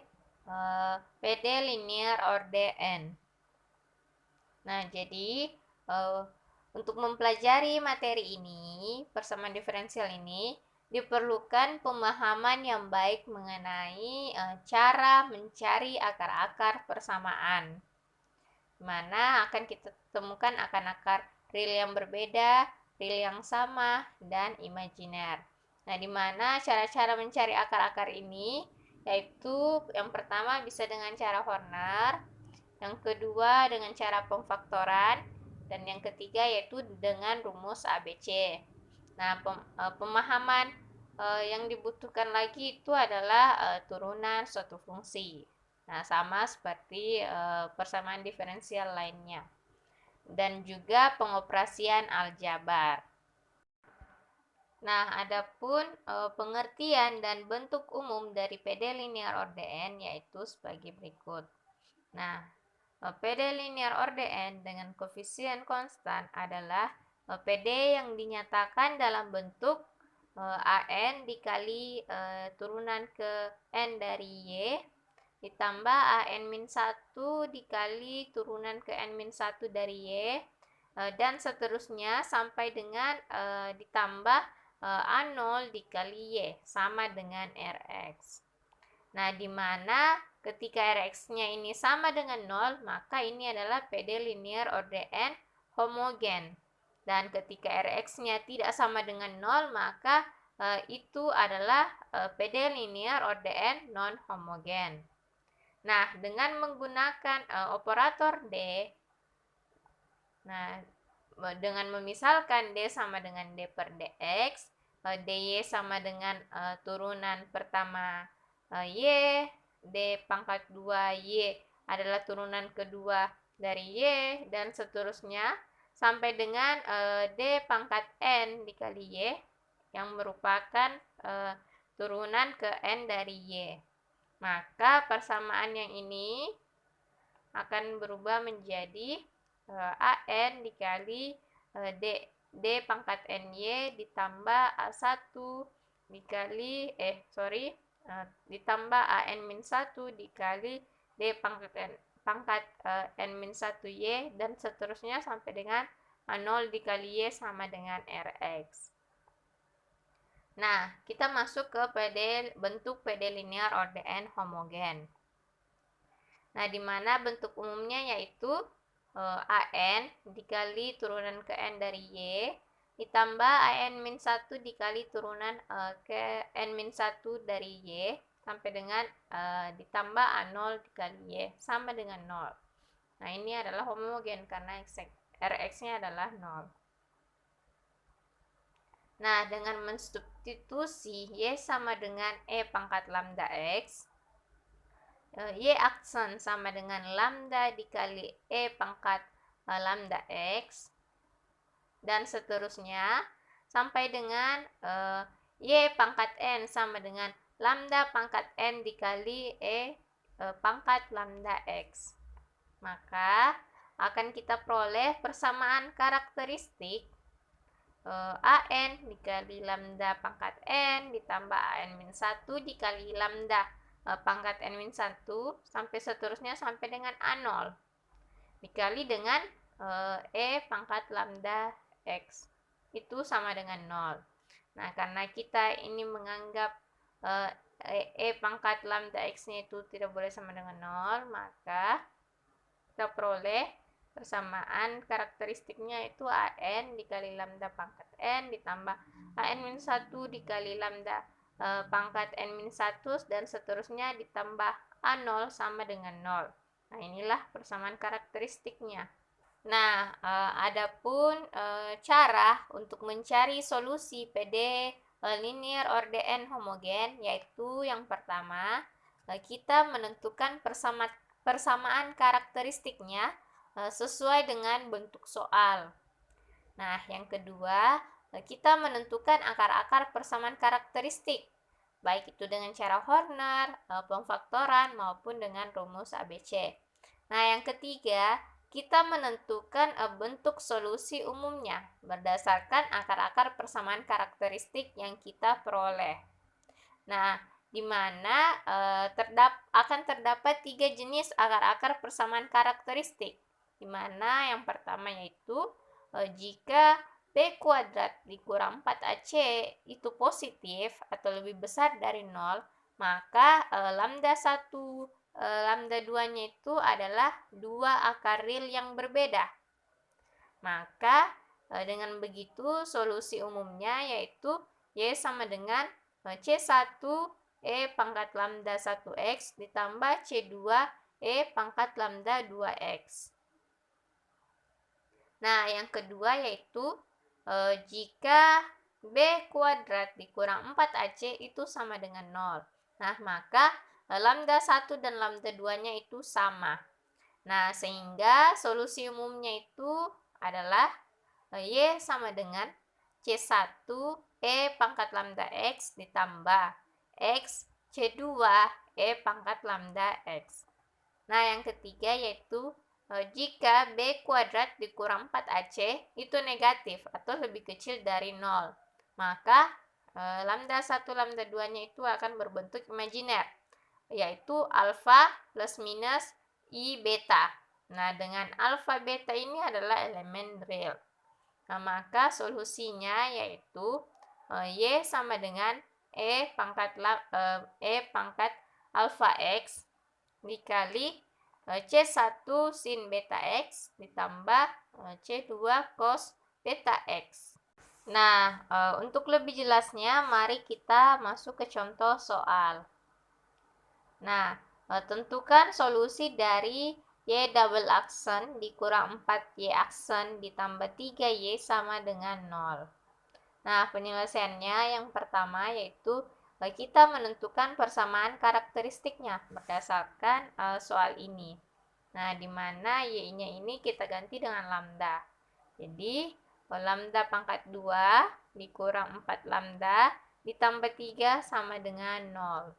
linear order n. Nah, jadi untuk mempelajari materi ini, persamaan diferensial ini, diperlukan pemahaman yang baik mengenai cara mencari akar-akar persamaan, mana akan kita temukan akar-akar real yang berbeda, real yang sama, dan imajiner. Nah, di mana cara-cara mencari akar-akar ini, yaitu yang pertama bisa dengan cara Horner, yang kedua dengan cara pemfaktoran, dan yang ketiga yaitu dengan rumus ABC. Nah, pemahaman yang dibutuhkan lagi itu adalah turunan suatu fungsi. Nah, sama seperti persamaan diferensial lainnya. Dan juga pengoperasian aljabar. Nah, adapun pengertian dan bentuk umum dari PD linear ordn yaitu sebagai berikut. Nah, PD linear ordn dengan koefisien konstan adalah PD yang dinyatakan dalam bentuk AN dikali turunan ke N dari Y ditambah AN-1 dikali turunan ke N-1 dari Y dan seterusnya sampai dengan ditambah A0 dikali Y sama dengan Rx. Nah, di mana ketika Rx-nya ini sama dengan 0, maka ini adalah PD linear ordn homogen. Dan ketika Rx-nya tidak sama dengan 0, maka itu adalah PD linear ordn non-homogen. Nah, dengan menggunakan operator D, nah, dengan memisalkan D sama dengan D per dx, dy sama dengan turunan pertama y, d pangkat 2y adalah turunan kedua dari y, dan seterusnya sampai dengan d pangkat n dikali y yang merupakan turunan ke n dari y. Maka persamaan yang ini akan berubah menjadi AN dikali D pangkat NY ditambah A1 dikali ditambah AN-1 dikali D pangkat N-1Y dan seterusnya sampai dengan A0 dikali Y sama dengan Rx. Nah, kita masuk ke bentuk PD linear ordn homogen. Nah, di mana bentuk umumnya yaitu AN dikali turunan ke N dari Y ditambah AN-1 dikali turunan ke N-1 dari Y sampai dengan ditambah A0 dikali Y sama dengan 0. Nah, ini adalah homogen karena Rx-nya adalah 0. Nah, dengan mensubstitusi Y sama dengan E pangkat lambda X, Y aksen sama dengan lambda dikali E pangkat lambda X, dan seterusnya, sampai dengan Y pangkat N sama dengan lambda pangkat N dikali E pangkat lambda X. Maka, akan kita peroleh persamaan karakteristik AN dikali lambda pangkat N ditambah AN-1 dikali lambda pangkat N-1 sampai seterusnya sampai dengan A0 dikali dengan E pangkat lambda X itu sama dengan 0. Nah, karena kita ini menganggap E pangkat lambda X-nya itu tidak boleh sama dengan 0, maka kita peroleh persamaan karakteristiknya itu AN dikali lambda pangkat N ditambah AN-1 dikali lambda pangkat N-1 dan seterusnya ditambah A0 sama dengan 0. Nah, inilah persamaan karakteristiknya. Nah, adapun cara untuk mencari solusi PD linear ordn homogen yaitu yang pertama, kita menentukan persamaan karakteristiknya sesuai dengan bentuk soal. Nah, yang kedua, kita menentukan akar-akar persamaan karakteristik, baik itu dengan cara Horner, pemfaktoran, maupun dengan rumus ABC. Nah, yang ketiga, kita menentukan bentuk solusi umumnya berdasarkan akar-akar persamaan karakteristik yang kita peroleh. Nah, di mana akan terdapat 3 jenis akar-akar persamaan karakteristik. Di mana yang pertama yaitu jika B kuadrat dikurang 4AC itu positif atau lebih besar dari 0, maka lambda 1, lambda 2-nya itu adalah 2 akar real yang berbeda. Maka dengan begitu solusi umumnya yaitu Y sama dengan C1 E pangkat lambda 1X ditambah C2 E pangkat lambda 2X. Nah, yang kedua yaitu jika B kuadrat dikurang 4AC itu sama dengan 0. Nah, maka lambda 1 dan lambda 2-nya itu sama. Nah, sehingga solusi umumnya itu adalah Y sama dengan C1 E pangkat lambda X ditambah X C2 E pangkat lambda X. Nah, yang ketiga yaitu jika B kuadrat dikurang 4AC itu negatif atau lebih kecil dari 0, maka lambda 1 lambda 2-nya itu akan berbentuk imajiner, yaitu alfa plus minus I beta. Nah, dengan alfa beta ini adalah elemen real. Nah, maka solusinya yaitu Y sama dengan E pangkat alfa X dikali C1 sin beta X ditambah C2 cos beta X. Nah, untuk lebih jelasnya mari kita masuk ke contoh soal. Nah, tentukan solusi dari Y double aksen dikurang 4Y aksen ditambah 3Y sama dengan 0. Nah, penyelesaiannya yang pertama yaitu kita menentukan persamaan karakteristiknya berdasarkan soal ini. Nah, di mana Y-nya ini kita ganti dengan lambda. Jadi, lambda pangkat 2 dikurang 4 lambda ditambah 3 sama dengan 0.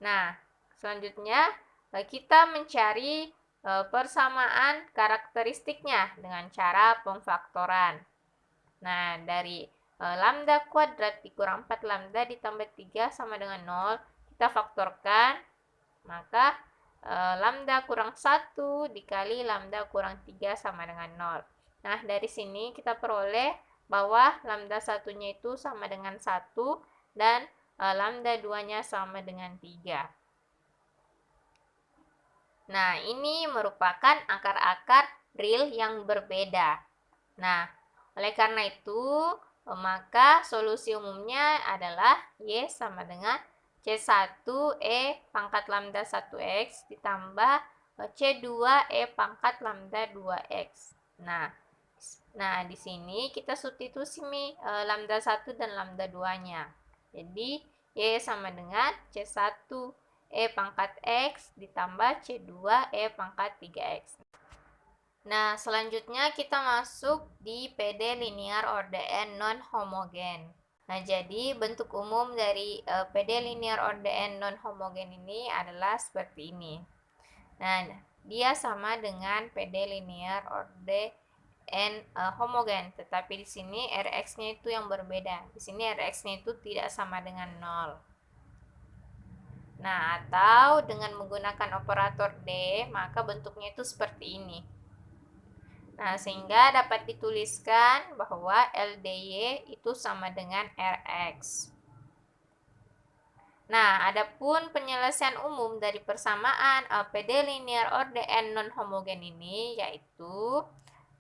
Nah, selanjutnya kita mencari persamaan karakteristiknya dengan cara pemfaktoran. Nah, dari lambda kuadrat dikurang 4 lambda ditambah 3 sama dengan 0, kita faktorkan, maka lambda kurang 1 dikali lambda kurang 3 sama dengan 0. Nah, dari sini kita peroleh bahwa lambda 1-nya itu sama dengan 1 dan lambda 2-nya sama dengan 3. Nah, ini merupakan akar-akar real yang berbeda. Nah, oleh karena itu, maka solusi umumnya adalah Y sama dengan C1 E pangkat lambda 1X ditambah C2 E pangkat lambda 2X. Nah, di sini kita substitusi lambda 1 dan lambda 2-nya. Jadi, Y sama dengan C1 E pangkat X ditambah C2 E pangkat 3X. Nah, selanjutnya kita masuk di PD linear order n non-homogen. Nah, jadi bentuk umum dari PD linear order n non-homogen ini adalah seperti ini. Nah, dia sama dengan PD linear order n homogen, tetapi di sini Rx-nya itu yang berbeda. Di sini Rx-nya itu tidak sama dengan 0. Nah, atau dengan menggunakan operator D, maka bentuknya itu seperti ini. Nah, sehingga dapat dituliskan bahwa LDY itu sama dengan Rx. Nah, adapun penyelesaian umum dari persamaan PD linear order n non-homogen ini yaitu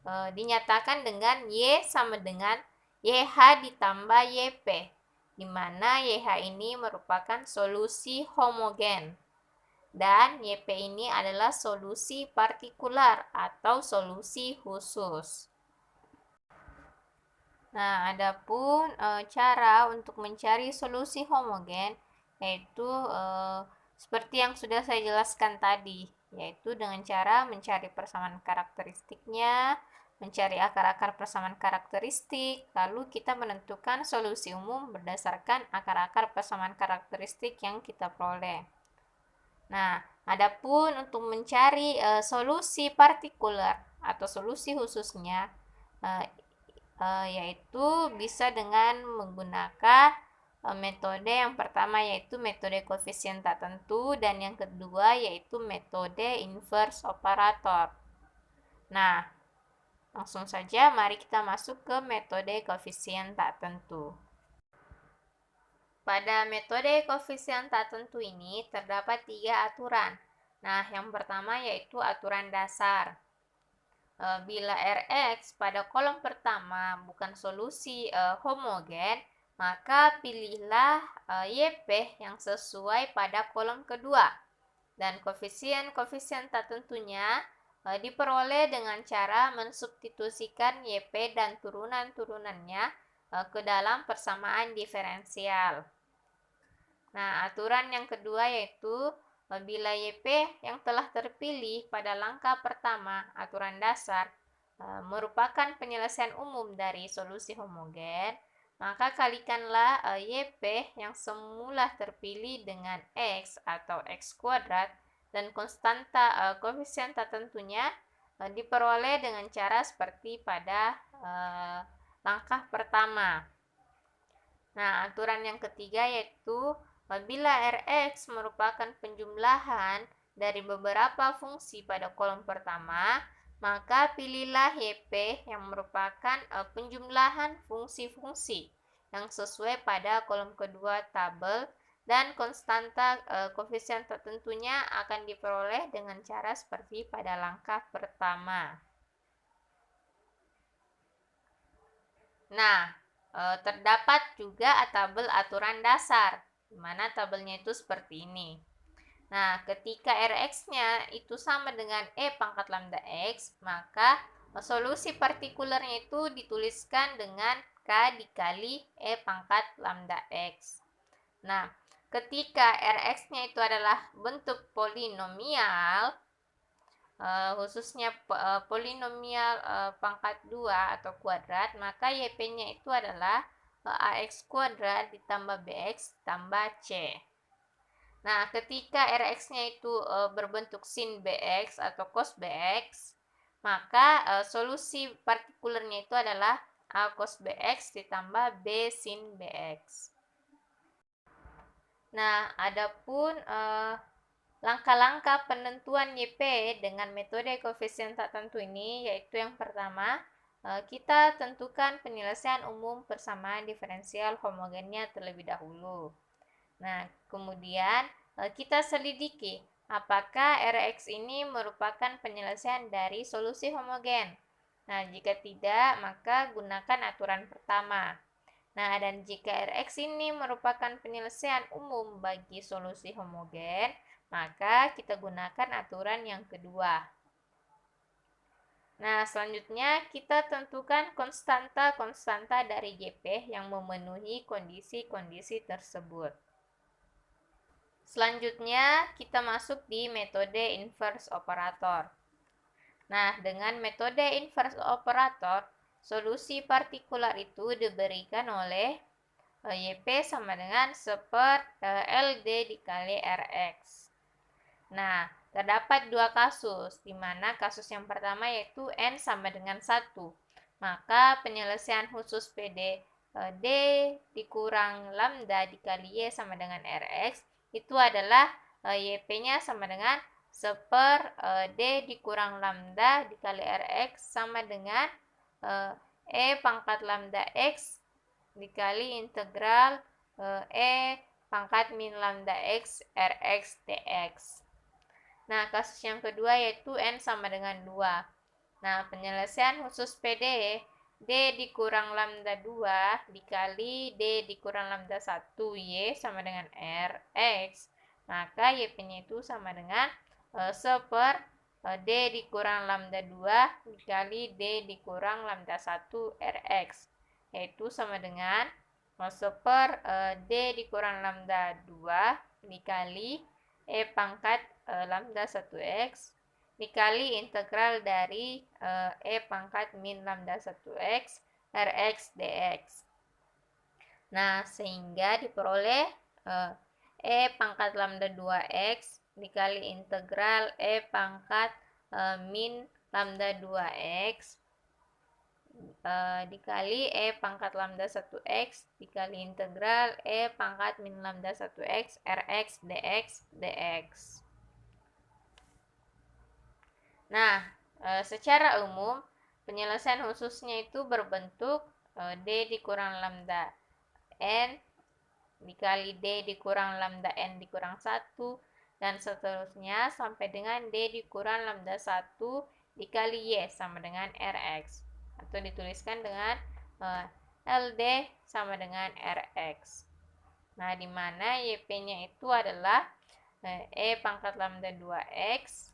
dinyatakan dengan Y sama dengan YH ditambah YP, di mana YH ini merupakan solusi homogen dan YP ini adalah solusi partikular atau solusi khusus. Nah, adapun cara untuk mencari solusi homogen yaitu seperti yang sudah saya jelaskan tadi, yaitu dengan cara mencari persamaan karakteristiknya, mencari akar-akar persamaan karakteristik, lalu kita menentukan solusi umum berdasarkan akar-akar persamaan karakteristik yang kita peroleh. Nah, adapun untuk mencari solusi partikular atau solusi khususnya, yaitu bisa dengan menggunakan metode yang pertama yaitu metode koefisien tak tentu dan yang kedua yaitu metode inverse operator. Nah, langsung saja mari kita masuk ke metode koefisien tak tentu. Pada metode koefisien tak tentu ini terdapat 3 aturan. Nah, yang pertama yaitu aturan dasar. Bila Rx pada kolom pertama bukan solusi homogen, maka pilihlah Yp yang sesuai pada kolom kedua. Dan koefisien tak tentunya diperoleh dengan cara mensubstitusikan Yp dan turunan-turunannya ke dalam persamaan diferensial. Nah, aturan yang kedua yaitu bila Yp yang telah terpilih pada langkah pertama aturan dasar merupakan penyelesaian umum dari solusi homogen, maka kalikanlah YP yang semula terpilih dengan X atau X kuadrat dan konstanta koefisien tertentunya diperoleh dengan cara seperti pada langkah pertama. Nah, aturan yang ketiga yaitu apabila Rx merupakan penjumlahan dari beberapa fungsi pada kolom pertama, maka pilihlah YP yang merupakan penjumlahan fungsi-fungsi yang sesuai pada kolom kedua tabel dan konstanta koefisien tertentunya akan diperoleh dengan cara seperti pada langkah pertama. Nah, terdapat juga tabel aturan dasar, di mana tabelnya itu seperti ini. Nah, ketika Rx-nya itu sama dengan E pangkat lambda X, maka solusi partikulernya itu dituliskan dengan K dikali E pangkat lambda X. Nah, ketika Rx-nya itu adalah bentuk polinomial, khususnya polinomial pangkat 2 atau kuadrat, maka YP-nya itu adalah AX kuadrat ditambah BX tambah C. Nah, ketika Rx-nya itu berbentuk sin Bx atau cos Bx, maka solusi partikulernya itu adalah A cos Bx ditambah B sin Bx. Nah, adapun langkah-langkah penentuan YP dengan metode koefisien tak tentu ini, yaitu yang pertama, kita tentukan penyelesaian umum persamaan diferensial homogennya terlebih dahulu. Nah, kemudian kita selidiki apakah Rx ini merupakan penyelesaian dari solusi homogen. Nah, jika tidak, maka gunakan aturan pertama. Nah, dan jika Rx ini merupakan penyelesaian umum bagi solusi homogen, maka kita gunakan aturan yang kedua. Nah, selanjutnya kita tentukan konstanta-konstanta dari JP yang memenuhi kondisi-kondisi tersebut. Selanjutnya, kita masuk di metode inverse operator. Nah, dengan metode inverse operator, solusi partikular itu diberikan oleh YP sama dengan 1/LD dikali Rx. Nah, terdapat dua kasus, di mana kasus yang pertama yaitu N sama dengan 1. Maka penyelesaian khusus PD D dikurang lambda dikali Y sama dengan Rx itu adalah YP-nya sama dengan 1/D dikurang lambda dikali Rx sama dengan E pangkat lambda X dikali integral E pangkat min lambda X Rx dx. Nah, kasus yang kedua yaitu N sama dengan 2. Nah, penyelesaian khusus PD D dikurang lambda 2 dikali D dikurang lambda 1 Y sama dengan Rx. Maka YP-nya itu sama dengan 1/D dikurang lambda 2 dikali D dikurang lambda 1 Rx. Yaitu sama dengan 1/D dikurang lambda 2 dikali E pangkat lambda 1x dikali integral dari E pangkat min lambda 1x Rx dx. Nah, sehingga diperoleh E pangkat lambda 2x dikali integral E pangkat min lambda 2x dikali E pangkat lambda 1x dikali integral E pangkat min lambda 1x Rx dx dx. Nah, secara umum penyelesaian khususnya itu berbentuk D dikurang lambda N dikali D dikurang lambda N dikurang 1 dan seterusnya sampai dengan D dikurang lambda 1 dikali Y sama dengan Rx. Atau dituliskan dengan LD sama dengan Rx. Nah, di mana YP-nya itu adalah E pangkat lambda 2x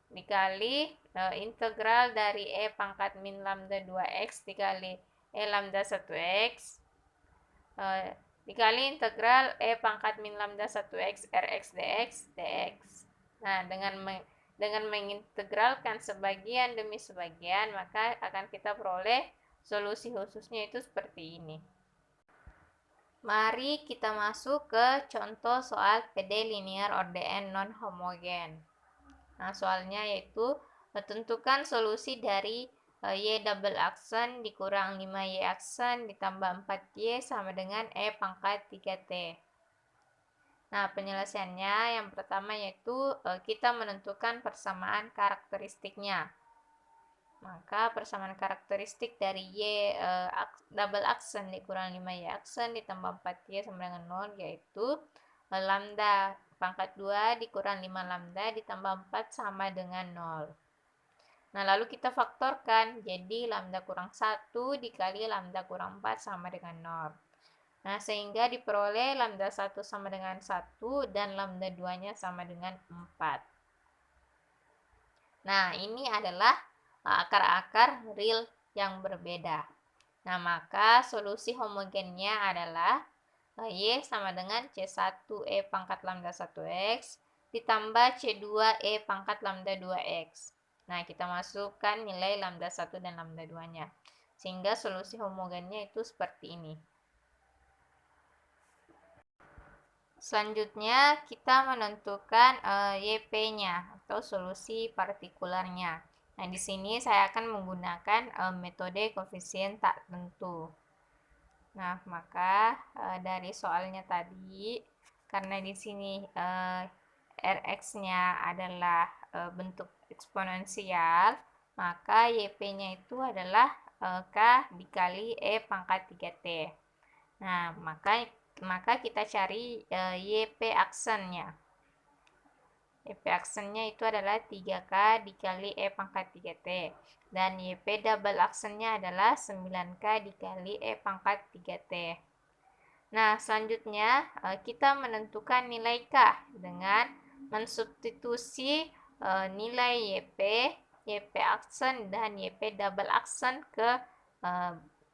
dikali integral dari E pangkat min lambda 2x dikali E lambda 1x dikali integral E pangkat min lambda 1x Rx dx dx. Nah, dengan dengan mengintegralkan sebagian demi sebagian, maka akan kita peroleh solusi khususnya itu seperti ini. Mari kita masuk ke contoh soal PD linear ordeen non-homogen. Nah, soalnya yaitu tentukan solusi dari Y double aksen dikurang 5Y aksen ditambah 4Y sama dengan E pangkat 3T. Nah, penyelesaiannya yang pertama yaitu kita menentukan persamaan karakteristiknya. Maka persamaan karakteristik dari Y double aksen dikurang 5Y aksen ditambah 4Y sama dengan 0 yaitu lambda pangkat 2 dikurang 5 lambda ditambah 4 sama dengan 0. Nah, lalu kita faktorkan. Jadi lambda kurang 1 dikali lambda kurang 4 sama dengan 0. Nah, sehingga diperoleh lambda 1 sama dengan 1 dan lambda 2-nya sama dengan 4. Nah, ini adalah akar-akar real yang berbeda. Nah, maka solusi homogennya adalah Y sama dengan C1E pangkat lambda 1X ditambah C2E pangkat lambda 2X. Nah, kita masukkan nilai lambda 1 dan lambda 2-nya. Sehingga solusi homogennya itu seperti ini. Selanjutnya, kita menentukan YP-nya atau solusi partikularnya. Nah, di sini saya akan menggunakan metode koefisien tak tentu. Nah, maka dari soalnya tadi, karena di sini Rx-nya adalah bentuk eksponensial, maka YP-nya itu adalah K dikali E pangkat 3T. Nah, maka kita cari YP aksennya. YP aksennya itu adalah 3K dikali E pangkat 3T. Dan YP double aksennya adalah 9K dikali E pangkat 3T. Nah, selanjutnya kita menentukan nilai K dengan mensubstitusi nilai YP aksen, dan YP double aksen ke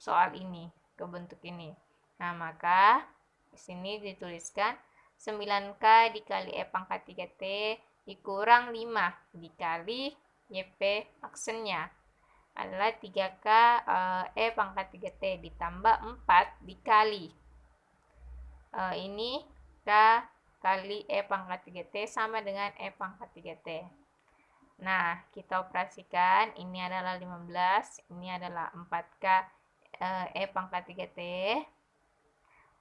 soal ini, ke bentuk ini. Nah, maka di sini dituliskan 9K dikali E pangkat 3T dikurang 5 dikali YP aksennya adalah 3K E pangkat 3T ditambah 4 dikali ini K kali E pangkat 3T sama dengan E pangkat 3T. Nah, kita operasikan, ini adalah 15, ini adalah 4K E pangkat 3T.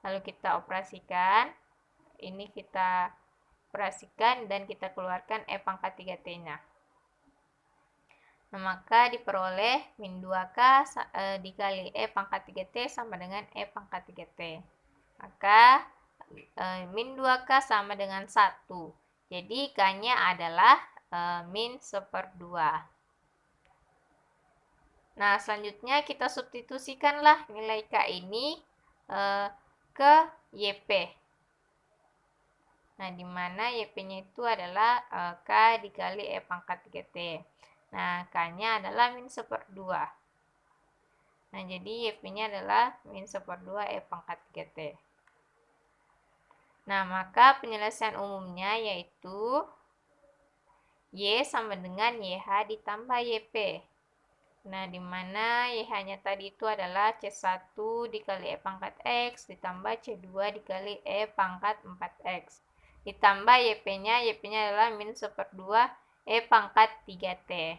Lalu kita operasikan, ini kita operasikan dan kita keluarkan E pangkat 3T-nya. Nah, maka diperoleh min 2K dikali E pangkat 3T sama dengan E pangkat 3T. Maka min 2K sama dengan 1. Jadi K-nya adalah min 1/2. Nah, selanjutnya kita substitusikanlah nilai K ini ke YP. Nah, di mana YP-nya itu adalah K dikali E pangkat 3T. Nah, K-nya adalah min 1/2. Nah, jadi YP-nya adalah min 1/2 E pangkat 3T. Nah, maka penyelesaian umumnya yaitu Y sama dengan YH ditambah YP. Nah, di mana YH-nya tadi itu adalah C1 dikali E pangkat X ditambah C2 dikali E pangkat 4X. Ditambah YP-nya adalah min 1/2 E pangkat 3T.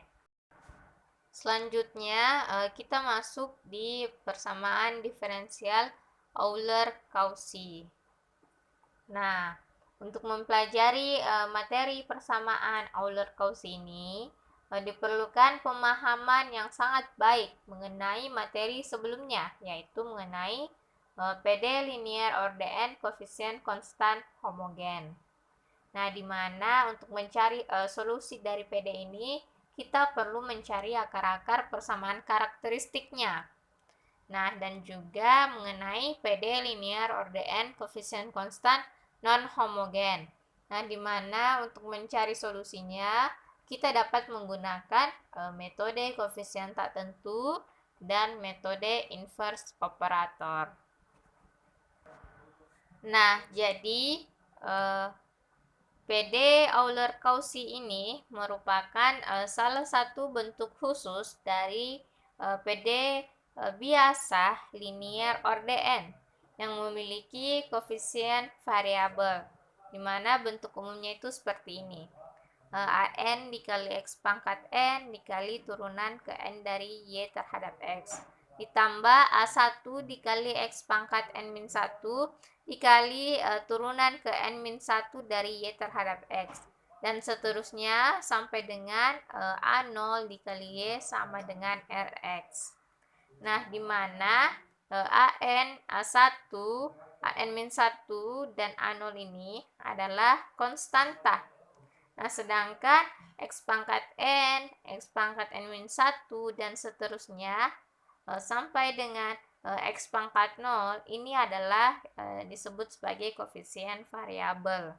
Selanjutnya, kita masuk di persamaan diferensial Euler-Cauchy. Nah, untuk mempelajari materi persamaan Euler-Cauchy ini, diperlukan pemahaman yang sangat baik mengenai materi sebelumnya, yaitu mengenai PD linear ordeen koefisien konstan homogen. Nah, di mana untuk mencari solusi dari PD ini, kita perlu mencari akar-akar persamaan karakteristiknya. Nah, dan juga mengenai PD linear ordeen koefisien konstan non-homogen. Nah, di mana untuk mencari solusinya, kita dapat menggunakan metode koefisien tak tentu dan metode inverse operator. Nah, jadi PD Euler-Cauchy ini merupakan salah satu bentuk khusus dari PD biasa linear ordn yang memiliki koefisien variabel, di mana bentuk umumnya itu seperti ini. An dikali X pangkat N dikali turunan ke N dari Y terhadap X, ditambah A1 dikali X pangkat N-1 dikali turunan ke N-1 dari Y terhadap X, dan seterusnya sampai dengan A0 dikali Y sama dengan Rx. Nah, di mana An, A1, An-1, dan A0 ini adalah konstanta. Nah, sedangkan X pangkat N, X pangkat N-1, dan seterusnya sampai dengan X pangkat 0 ini adalah disebut sebagai koefisien variabel.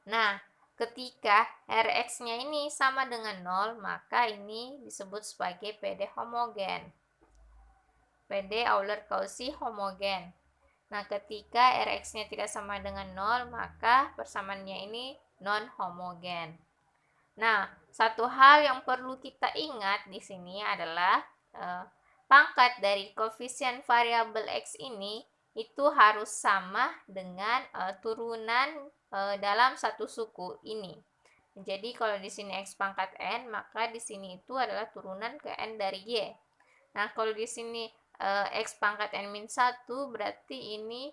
Nah, ketika Rx-nya ini sama dengan 0, maka ini disebut sebagai PD homogen. PD Euler-Cauchy homogen. Nah, ketika Rx-nya tidak sama dengan 0, maka persamaannya ini non-homogen. Nah, satu hal yang perlu kita ingat di sini adalah pangkat dari koefisien variabel X ini itu harus sama dengan turunan dalam satu suku ini. Jadi kalau di sini X pangkat N, maka di sini itu adalah turunan ke N dari Y. Nah, kalau di sini X pangkat N-1 berarti ini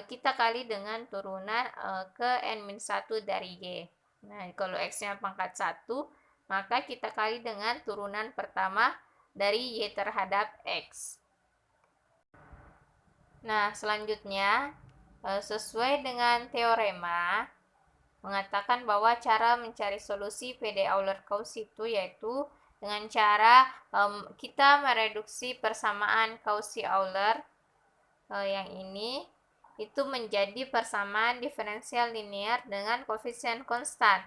kita kali dengan turunan ke N-1 dari Y. Nah, kalau X-nya pangkat 1, maka kita kali dengan turunan pertama dari Y terhadap X. Nah, selanjutnya sesuai dengan teorema mengatakan bahwa cara mencari solusi PD Euler-Cauchy itu yaitu dengan cara kita mereduksi persamaan Cauchy-Euler yang ini itu menjadi persamaan diferensial linear dengan koefisien konstan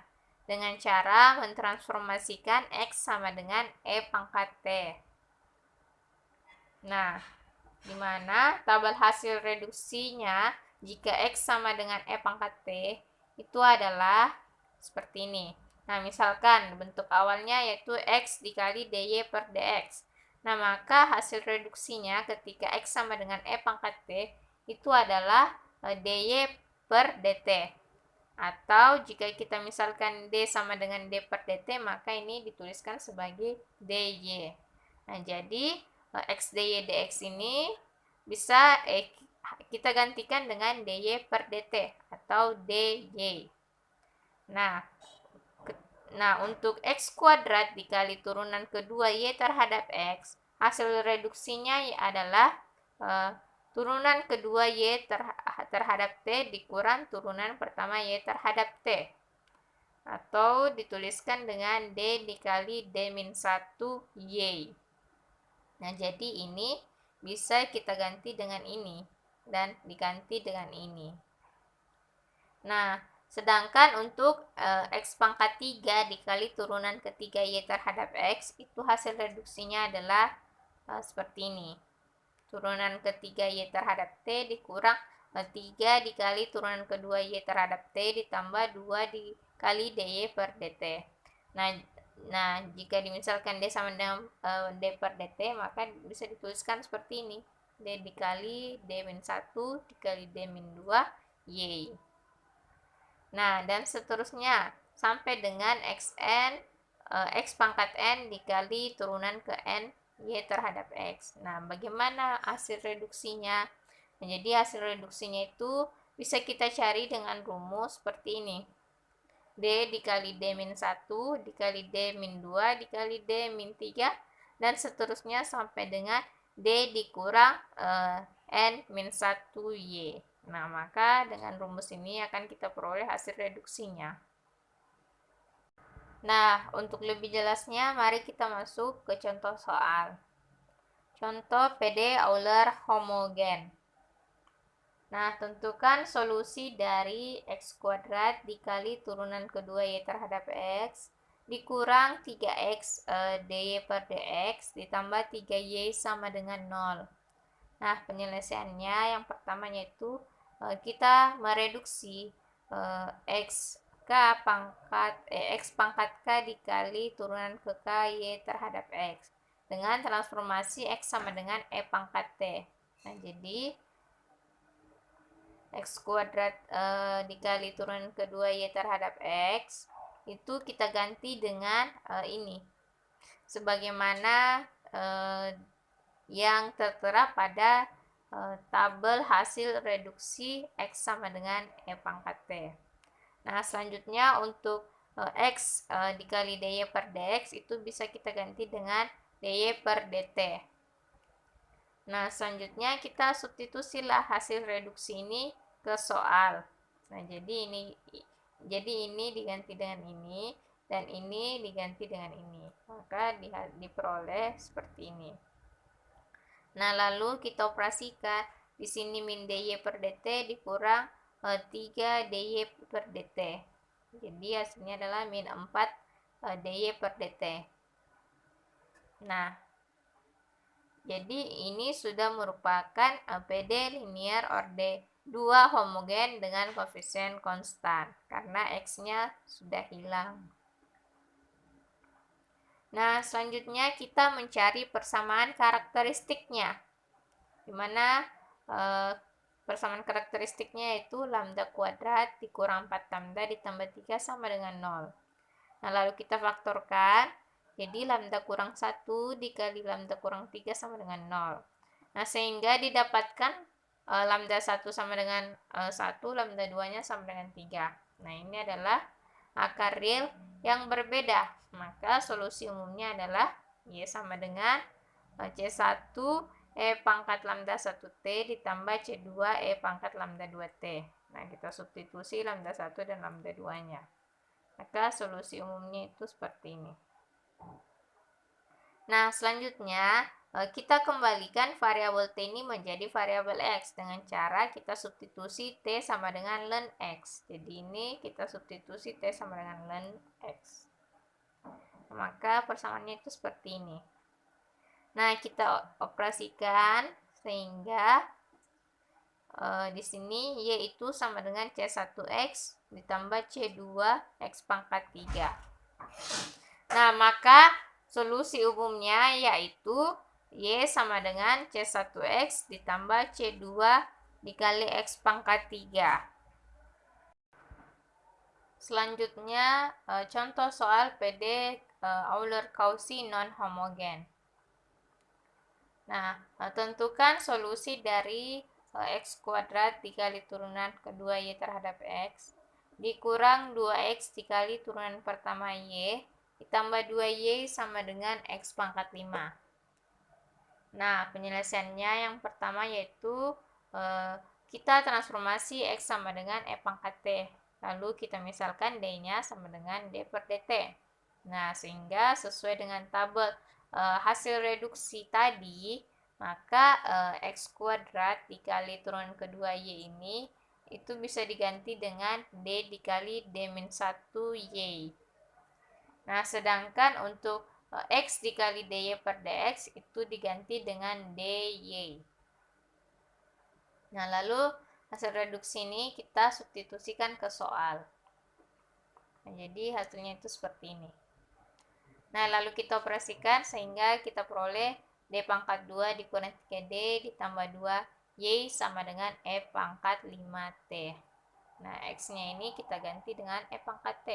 dengan cara mentransformasikan X sama dengan E pangkat T. Nah, di mana tabel hasil reduksinya jika X sama dengan E pangkat T itu adalah seperti ini. Nah, misalkan bentuk awalnya yaitu X dikali dy per dx. Nah, maka hasil reduksinya ketika X sama dengan E pangkat T itu adalah dy per dt. Atau jika kita misalkan D sama dengan D per dt, maka ini dituliskan sebagai dy. Nah, jadi X dy dx ini bisa kita gantikan dengan dy per dt atau dy. Nah, untuk X kuadrat dikali turunan kedua Y terhadap X, hasil reduksinya adalah turunan kedua Y terhadap T dikurang turunan pertama Y terhadap T. Atau dituliskan dengan D dikali D-1 Y. Nah, jadi ini bisa kita ganti dengan ini dan diganti dengan ini. Nah, sedangkan untuk X pangkat 3 dikali turunan ketiga Y terhadap X, itu hasil reduksinya adalah seperti ini. Turunan ketiga Y terhadap T dikurang 3 dikali turunan kedua Y terhadap T ditambah 2 dikali dy per dt. Nah, jika dimisalkan D sama dengan D per dt, maka bisa dituliskan seperti ini. D dikali D-1 dikali D-2 Y. Nah, dan seterusnya sampai dengan X pangkat N dikali turunan ke N Y terhadap X. Nah, bagaimana hasil reduksinya? Nah, jadi hasil reduksinya itu bisa kita cari dengan rumus seperti ini. D dikali D-1 dikali D-2 dikali D-3 dan seterusnya sampai dengan D dikurang N-1Y. Nah, maka dengan rumus ini akan kita peroleh hasil reduksinya. Nah, untuk lebih jelasnya, mari kita masuk ke contoh soal. Contoh PD Euler homogen. Nah, tentukan solusi dari X kuadrat dikali turunan kedua Y terhadap X dikurang 3X dy per dx ditambah 3Y sama dengan 0. Nah, penyelesaiannya yang pertamanya itu kita mereduksi X pangkat K dikali turunan ke K Y terhadap X dengan transformasi X sama dengan E pangkat T. Nah, jadi X kuadrat dikali turunan kedua Y terhadap X itu kita ganti dengan ini sebagaimana yang tertera pada tabel hasil reduksi X sama dengan E pangkat T. Nah, selanjutnya untuk X dikali dy per dx itu bisa kita ganti dengan dy per dt. Nah, selanjutnya kita substitusilah hasil reduksi ini ke soal. Nah, jadi ini diganti dengan ini dan ini diganti dengan ini. Maka diperoleh seperti ini. Nah, lalu kita operasikan. Di sini min dy per dt dikurang 3 dy per dt. Jadi hasilnya adalah min 4 dy per dt. Nah, jadi ini sudah merupakan PD linear orde 2 homogen dengan koefisien konstan karena X-nya sudah hilang. Nah, selanjutnya kita mencari persamaan karakteristiknya, di mana persamaan karakteristiknya yaitu lambda kuadrat dikurang 4 lambda ditambah 3 sama dengan 0. Nah, lalu kita faktorkan, jadi lambda kurang 1 dikali lambda kurang 3 sama dengan 0. Nah, sehingga didapatkan lambda 1 sama dengan 1, lambda 2-nya sama dengan 3. Nah, ini adalah akar real yang berbeda. Maka solusi umumnya adalah Y sama dengan C1 E pangkat lambda 1T ditambah C2 E pangkat lambda 2T. Nah, kita substitusi lambda 1 dan lambda 2-nya. Maka solusi umumnya itu seperti ini. Nah, selanjutnya kita kembalikan variabel T ini menjadi variabel X dengan cara kita substitusi T sama dengan ln X. Jadi ini kita substitusi T sama dengan ln X. Maka persamaannya itu seperti ini. Nah, kita operasikan sehingga di sini Y itu sama dengan C1X ditambah C2X pangkat 3. Nah, maka solusi umumnya yaitu Y sama dengan C1X ditambah C2 dikali X pangkat 3. Selanjutnya, contoh soal PD Euler-Cauchy non-homogen. Nah, tentukan solusi dari X kuadrat dikali turunan kedua Y terhadap X dikurang 2X dikali turunan pertama Y ditambah 2Y sama dengan X pangkat 5. Nah, penyelesaiannya yang pertama yaitu kita transformasi X sama dengan E pangkat T. Lalu kita misalkan D-nya sama dengan D per dt. Nah, sehingga sesuai dengan tabel hasil reduksi tadi, maka X kuadrat dikali turunan kedua Y ini itu bisa diganti dengan D dikali D-1Y. Nah, sedangkan untuk X dikali dy per dx itu diganti dengan dy. Nah, lalu hasil reduksi ini kita substitusikan ke soal. Nah, jadi hasilnya itu seperti ini. Nah, lalu kita operasikan sehingga kita peroleh D pangkat 2 dikurang 3D ditambah 2 Y sama dengan E pangkat 5T. Nah, X-nya ini kita ganti dengan E pangkat T.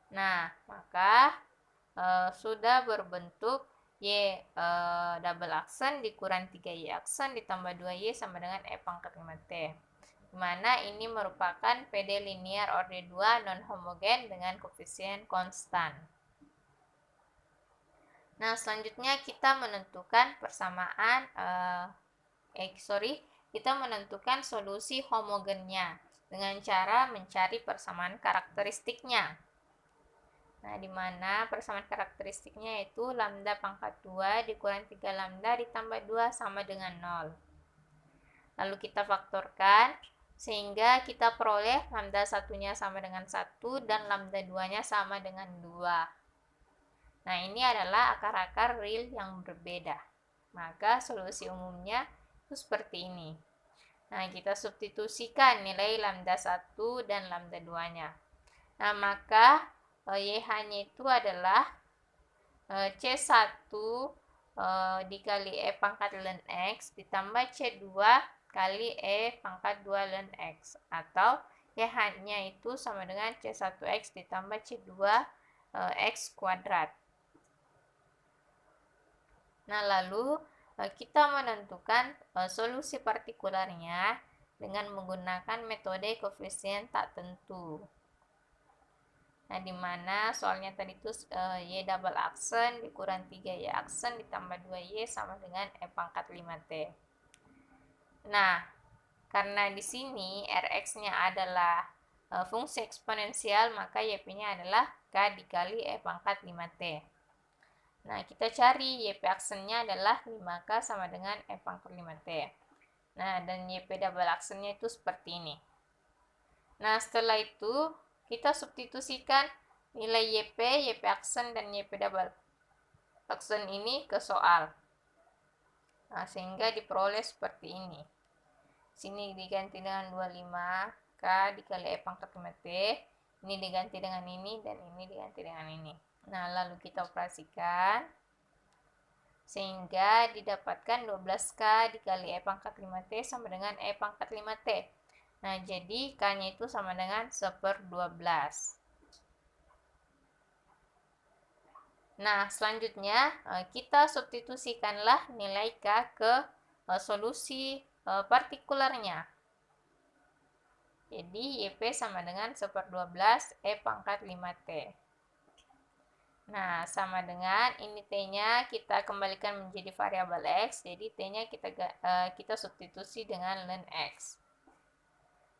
Nah, maka sudah berbentuk Y double aksen dikurang 3Y aksen ditambah 2Y sama dengan E pangkat 5T. Dimana ini merupakan PD linear orde 2 non-homogen dengan koefisien konstan. Nah, selanjutnya kita menentukan persamaan kita menentukan solusi homogennya dengan cara mencari persamaan karakteristiknya. Nah, di mana persamaan karakteristiknya yaitu lambda pangkat 2 dikurang 3 lambda ditambah 2 sama dengan 0. Lalu kita faktorkan sehingga kita peroleh lambda satunya sama dengan 1 dan lambda 2-nya sama dengan 2. Nah, ini adalah akar-akar real yang berbeda. Maka solusi umumnya itu seperti ini. Nah, kita substitusikan nilai lambda 1 dan lambda 2-nya. Nah, maka YH-nya itu adalah C1 dikali E pangkat ln X ditambah C2 kali E pangkat 2 ln X. Atau YH-nya itu sama dengan C1X ditambah C2 X kuadrat. Nah, lalu kita menentukan solusi partikularnya dengan menggunakan metode koefisien tak tentu. Nah, di mana soalnya tadi itu Y double aksen dikurang 3Y aksen ditambah 2Y sama dengan E pangkat 5T. Nah, karena di sini Rx-nya adalah fungsi eksponensial, maka YP-nya adalah K dikali E pangkat 5T. Nah, kita cari YP aksennya adalah 5K sama dengan E pangkat 5T. Nah, dan YP double aksennya itu seperti ini. Nah, setelah itu kita substitusikan nilai YP aksen, dan YP double aksen ini ke soal. Nah, sehingga diperoleh seperti ini. Sini diganti dengan 25K dikali E pangkat 5T. Ini diganti dengan ini, dan ini diganti dengan ini. Nah, lalu kita operasikan sehingga didapatkan 12K dikali E pangkat 5T sama dengan E pangkat 5T. Nah, jadi K-nya itu sama dengan 1/12. Nah, selanjutnya kita substitusikanlah nilai K ke solusi partikularnya. Jadi, YP sama dengan 1/12 E pangkat 5T. Nah, sama dengan ini T-nya kita kembalikan menjadi variabel X. Jadi, T-nya kita substitusi dengan ln X.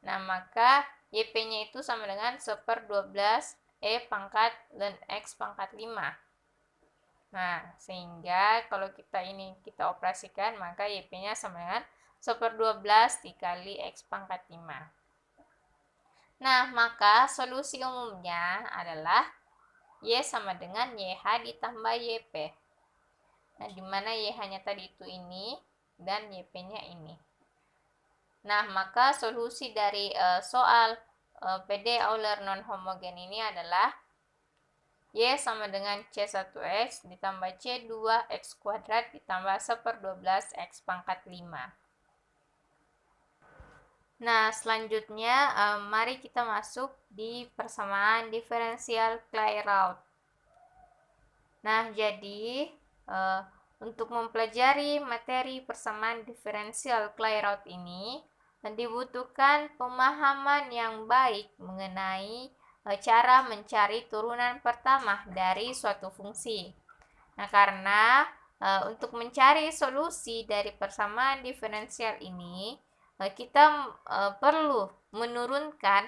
Nah, maka YP-nya itu sama dengan 1/12 E pangkat ln X pangkat 5. Nah, sehingga kalau kita operasikan, maka YP-nya sama dengan 1/12 dikali X pangkat 5. Nah, maka solusi umumnya adalah Y sama dengan YH ditambah YP. Nah, di mana YH-nya tadi itu ini, dan YP-nya ini. Nah, maka solusi dari soal PD Euler non-homogen ini adalah Y sama dengan C1X ditambah C2X kuadrat ditambah 1/12 X pangkat 5. Nah, selanjutnya mari kita masuk di persamaan diferensial Clairaut. Nah, jadi untuk mempelajari materi persamaan diferensial Clairaut ini dibutuhkan pemahaman yang baik mengenai cara mencari turunan pertama dari suatu fungsi. Nah, karena untuk mencari solusi dari persamaan diferensial ini, kita perlu menurunkan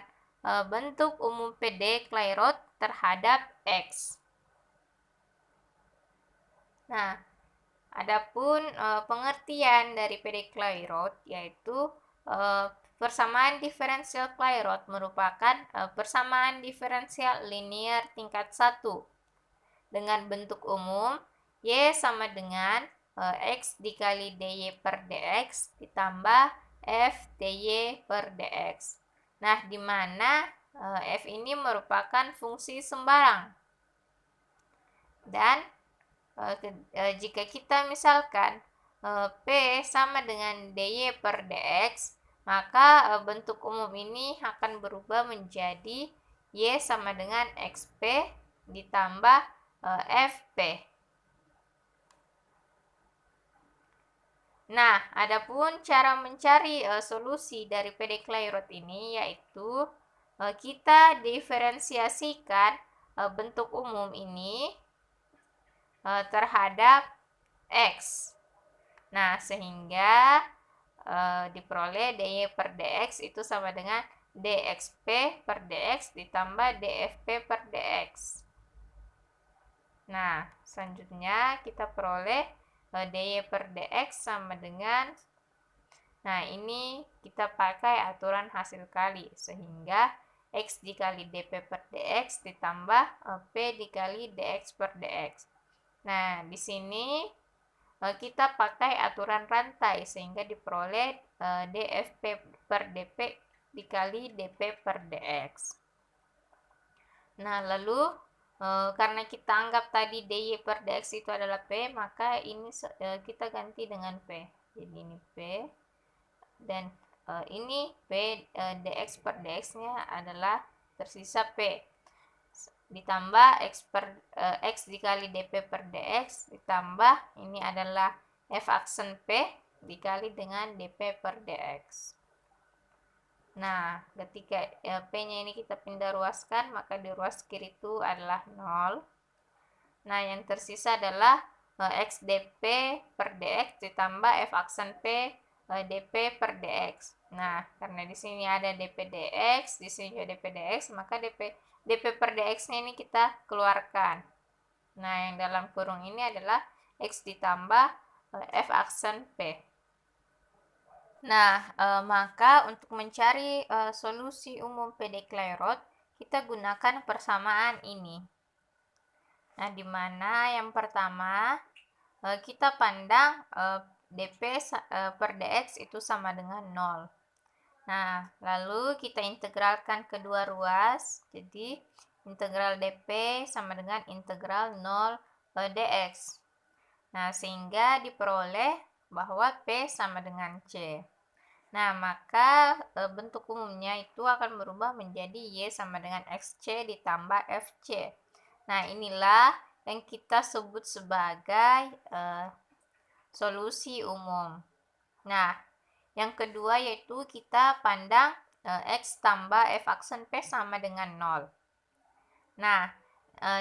bentuk umum PD Clairaut terhadap X. Nah, adapun pengertian dari PD Clairaut yaitu persamaan diferensial Clairaut merupakan persamaan diferensial linear tingkat 1 dengan bentuk umum Y sama dengan X dikali dy per dx ditambah F dy per dx. Nah, di mana F ini merupakan fungsi sembarang. Dan jika kita misalkan P sama dengan dy per dx, maka bentuk umum ini akan berubah menjadi Y sama dengan XP ditambah FP. Nah, adapun cara mencari solusi dari PD Clairaut ini yaitu kita diferensiasikan bentuk umum ini terhadap X. Nah, sehingga diperoleh dy per dx itu sama dengan dxp per dx ditambah dfp per dx. Nah, selanjutnya kita peroleh dy per dx sama dengan, nah ini kita pakai aturan hasil kali, sehingga x dikali dp per dx ditambah p dikali dx per dx. Nah, di sini kita pakai aturan rantai sehingga diperoleh dfp per dp dikali dp per dx. Nah, lalu karena kita anggap tadi dy per dx itu adalah p, maka ini kita ganti dengan p. Jadi ini p, dan ini p dx per dx-nya adalah tersisa p ditambah x dikali dp per dx ditambah ini adalah f aksen p dikali dengan dp per dx. Nah, ketika p-nya ini kita pindah ruaskan, maka di ruas kiri itu adalah 0. Nah, yang tersisa adalah x dp per dx ditambah f aksen p dp per dx. Nah, karena di sini ada dp dx, di sini juga dp dx, maka dp per dx-nya ini kita keluarkan. Nah, yang dalam kurung ini adalah x ditambah f aksen p. Nah, maka untuk mencari solusi umum PD-Clairaut, kita gunakan persamaan ini. Nah, di mana yang pertama kita pandang dp per dx itu sama dengan 0. Nah, lalu kita integralkan kedua ruas. Jadi, integral dp sama dengan integral 0 dx. Nah, sehingga diperoleh bahwa p sama dengan c. Nah, maka bentuk umumnya itu akan berubah menjadi y sama dengan xc ditambah fc. Nah, inilah yang kita sebut sebagai solusi umum. Nah, yang kedua yaitu kita pandang x tambah f aksen p sama dengan 0. Nah,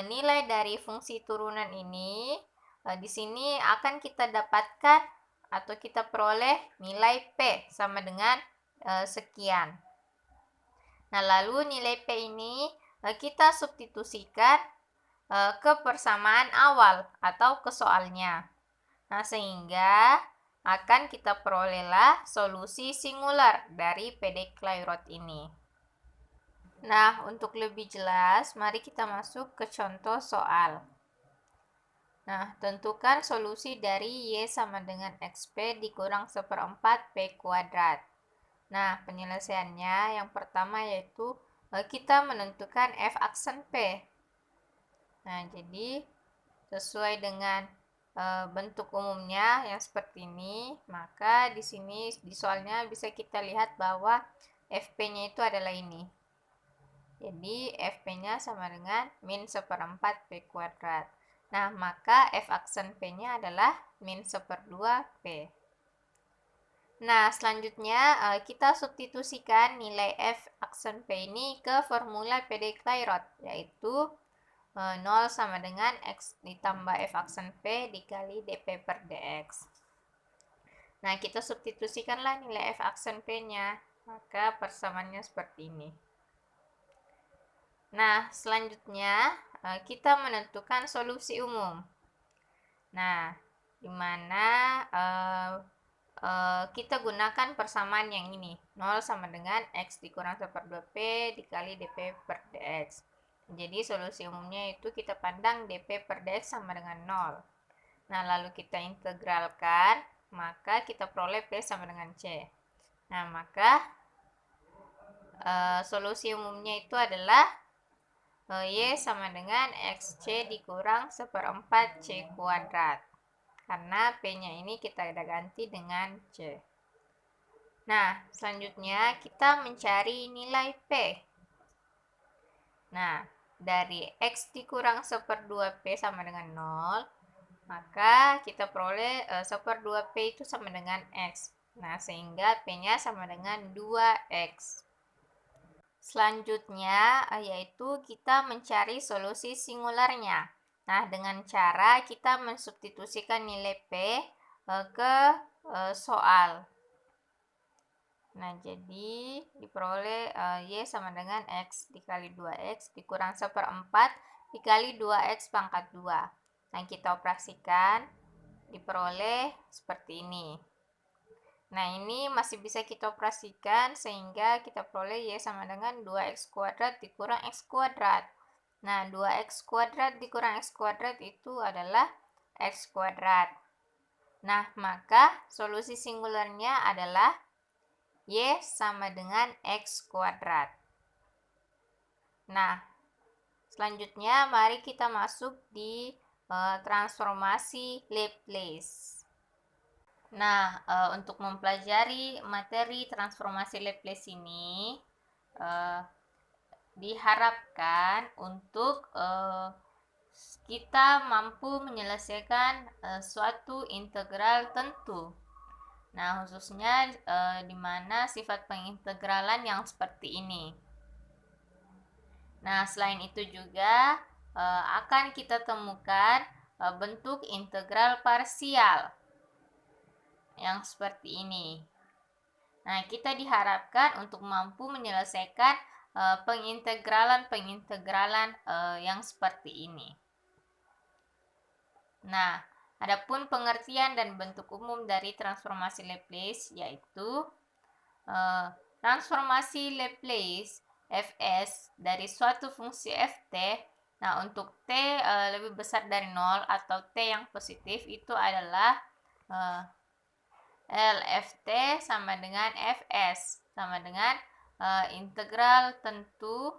nilai dari fungsi turunan ini di sini akan kita dapatkan atau kita peroleh nilai p sama dengan sekian. Nah, lalu nilai p ini kita substitusikan ke persamaan awal atau ke soalnya. Nah, sehingga akan kita perolehlah solusi singular dari PD-Clairaut ini. Nah, untuk lebih jelas, mari kita masuk ke contoh soal. Nah, tentukan solusi dari y sama dengan xp dikurang 1/4 p kuadrat. Nah, penyelesaiannya yang pertama yaitu kita menentukan f aksen p. Nah, jadi sesuai dengan bentuk umumnya yang seperti ini, maka di sini di soalnya bisa kita lihat bahwa fp-nya itu adalah ini. Jadi fp-nya sama dengan min 1/4 p kuadrat. Nah, maka f aksen p-nya adalah min 1/2 p. Nah, selanjutnya kita substitusikan nilai f aksen p ini ke formula PD-Clairaut, yaitu 0 sama dengan x ditambah f aksen p dikali dp per dx. Nah, kita substitusikanlah nilai f aksen p-nya, maka persamaannya seperti ini. Nah, selanjutnya kita menentukan solusi umum. Nah, di mana kita gunakan persamaan yang ini, 0 sama dengan x dikurang 1/2 p dikali dp per dx. Jadi solusi umumnya itu kita pandang dp per dx sama dengan 0. Nah, lalu kita integralkan, maka kita peroleh p sama dengan c. Nah, maka solusi umumnya itu adalah y sama dengan xc dikurang 1/4 c kuadrat. Karena p-nya ini kita udah ganti dengan c. Nah, selanjutnya kita mencari nilai p. Nah, dari x dikurang 1/2 p sama dengan 0, maka kita peroleh 1/2 p itu sama dengan x. Nah, sehingga p-nya sama dengan 2x. Selanjutnya yaitu kita mencari solusi singularnya. Nah, dengan cara kita mensubstitusikan nilai p ke soal. Nah, jadi diperoleh y sama dengan x dikali 2x dikurang 1/4 dikali 2x pangkat 2. Nah, kita operasikan, diperoleh seperti ini. Nah, ini masih bisa kita operasikan sehingga kita peroleh y sama dengan 2x kuadrat dikurang x kuadrat. Nah, 2x kuadrat dikurang x kuadrat itu adalah x kuadrat. Nah, maka solusi singularnya adalah Y sama dengan X kuadrat. Nah, selanjutnya mari kita masuk di transformasi Laplace. Nah, untuk mempelajari materi transformasi Laplace ini, diharapkan untuk kita mampu menyelesaikan suatu integral tentu. Nah, khususnya di mana sifat pengintegralan yang seperti ini. Nah, selain itu juga akan kita temukan bentuk integral parsial yang seperti ini. Nah, kita diharapkan untuk mampu menyelesaikan pengintegralan yang seperti ini. Nah, adapun pengertian dan bentuk umum dari transformasi Laplace yaitu transformasi Laplace Fs dari suatu fungsi Ft. Nah, untuk T lebih besar dari 0 atau T yang positif itu adalah Lft sama dengan Fs sama dengan integral tentu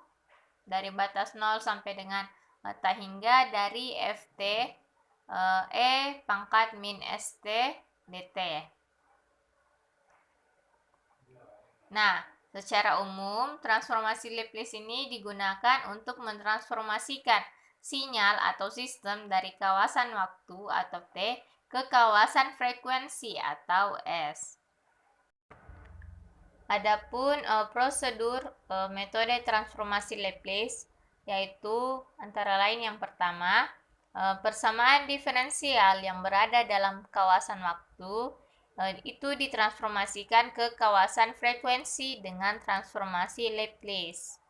dari batas 0 sampai dengan T hingga dari Ft E pangkat min St dt. Nah, secara umum transformasi Laplace ini digunakan untuk mentransformasikan sinyal atau sistem dari kawasan waktu atau T ke kawasan frekuensi atau S. Adapun prosedur metode transformasi Laplace yaitu antara lain yang pertama, persamaan diferensial yang berada dalam kawasan waktu itu ditransformasikan ke kawasan frekuensi dengan transformasi Laplace.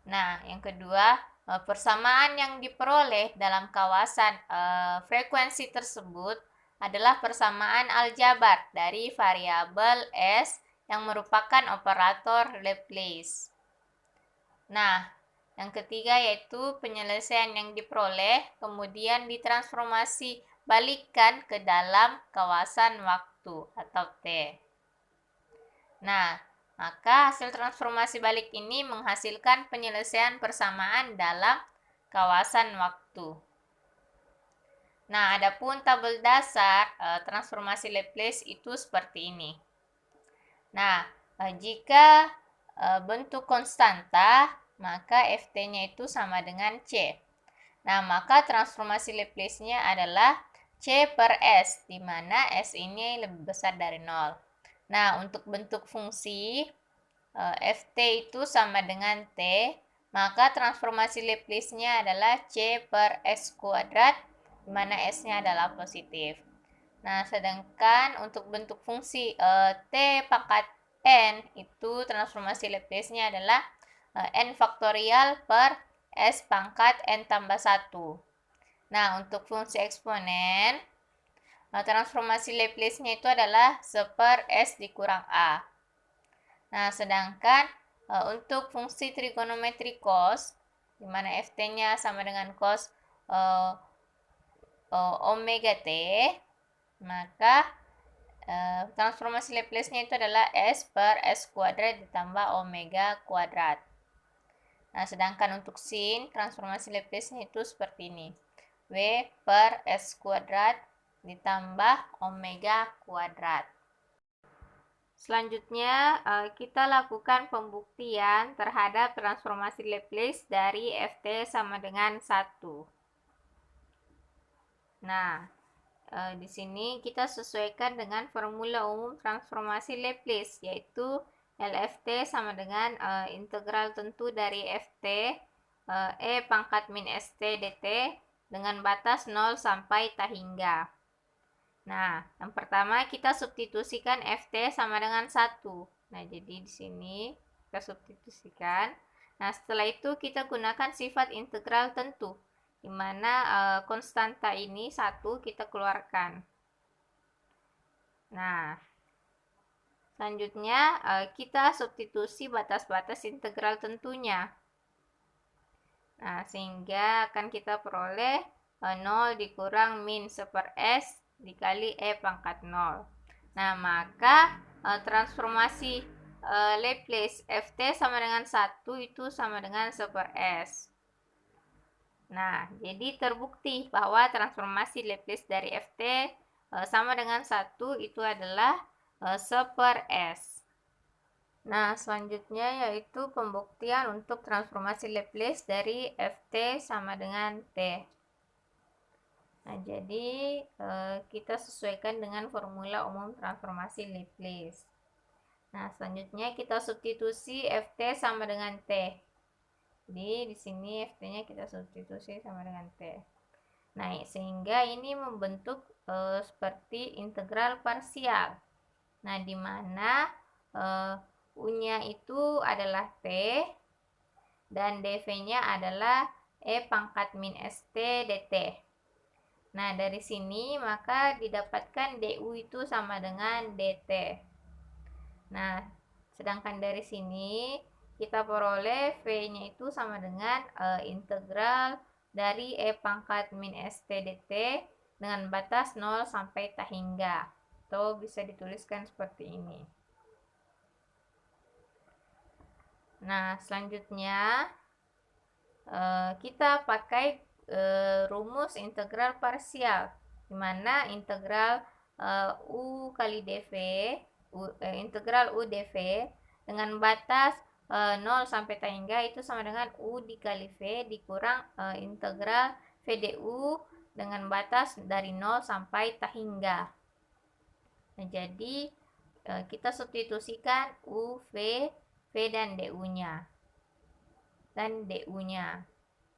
Nah, yang kedua, persamaan yang diperoleh dalam kawasan frekuensi tersebut adalah persamaan aljabar dari variabel S yang merupakan operator Laplace. Nah, yang ketiga yaitu penyelesaian yang diperoleh kemudian ditransformasi balikkan ke dalam kawasan waktu atau T. Nah, maka hasil transformasi balik ini menghasilkan penyelesaian persamaan dalam kawasan waktu. Nah, adapun tabel dasar transformasi Laplace itu seperti ini. Nah, jika bentuk konstanta, maka Ft-nya itu sama dengan C. Nah, maka transformasi Laplace-nya adalah C per S, di mana S ini lebih besar dari 0. Nah, untuk bentuk fungsi Ft itu sama dengan T, maka transformasi Laplace-nya adalah C per S kuadrat, di mana S-nya adalah positif. Nah, sedangkan untuk bentuk fungsi T pangkat N itu transformasi Laplace-nya adalah N faktorial per S pangkat N tambah 1. Nah, untuk fungsi eksponen, transformasi Laplace-nya itu adalah 1 per S dikurang A. Nah, sedangkan untuk fungsi trigonometri cos, di mana Ft-nya sama dengan cos omega T, maka transformasi Laplace-nya itu adalah S per S kuadrat ditambah omega kuadrat. Nah, sedangkan untuk sin, transformasi Laplace-nya itu seperti ini. W per S kuadrat ditambah omega kuadrat. Selanjutnya, kita lakukan pembuktian terhadap transformasi Laplace dari Ft sama dengan 1. Nah, di sini kita sesuaikan dengan formula umum transformasi Laplace, yaitu LFT sama dengan integral tentu dari Ft E pangkat min St dt dengan batas 0 sampai T hingga. Nah, yang pertama kita substitusikan Ft sama dengan 1. Nah, jadi di sini kita substitusikan. Nah, setelah itu kita gunakan sifat integral tentu, di mana konstanta ini 1 kita keluarkan. Nah, selanjutnya kita substitusi batas-batas integral tentunya. Nah, sehingga akan kita peroleh 0 dikurang min 1 per S dikali E pangkat 0. Nah, maka transformasi Laplace Ft sama dengan 1 itu sama dengan 1 per S. Nah, jadi terbukti bahwa transformasi Laplace dari Ft sama dengan 1 itu adalah 1 per S. Nah, selanjutnya yaitu pembuktian untuk transformasi Laplace dari Ft sama dengan T. Nah, jadi kita sesuaikan dengan formula umum transformasi Laplace. Nah, selanjutnya kita substitusi Ft sama dengan T. Jadi, di sini Ft-nya kita substitusi sama dengan T. Nah, sehingga ini membentuk seperti integral parsial. Nah, di mana U-nya itu adalah T dan dV-nya adalah E pangkat min ST dt. Nah, dari sini maka didapatkan du itu sama dengan dt. Nah, sedangkan dari sini kita peroleh V-nya itu sama dengan integral dari E pangkat min ST dt dengan batas 0 sampai tak hingga. Atau bisa dituliskan seperti ini. Nah, selanjutnya kita pakai rumus integral parsial, di mana integral U kali dV, integral U dV dengan batas 0 sampai tak hingga itu sama dengan U dikali V dikurang integral V du dengan batas dari 0 sampai tak hingga. Nah, jadi kita substitusikan U, V dan du-nya.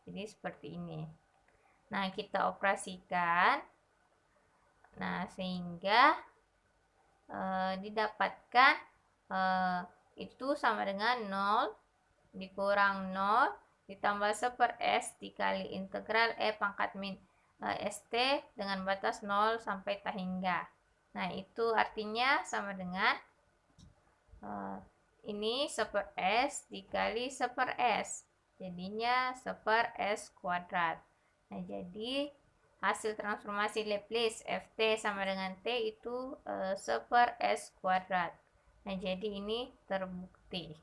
Jadi seperti ini. Nah, kita operasikan. Nah, sehingga didapatkan itu sama dengan 0 dikurang 0 ditambah 1 per S dikali integral E pangkat min ST dengan batas 0 sampai tak hingga. Nah, itu artinya sama dengan ini 1 per S dikali 1 per S. Jadinya 1 per S kuadrat. Nah, jadi hasil transformasi Laplace Ft sama dengan T itu 1 per S kuadrat. Nah, jadi ini terbukti.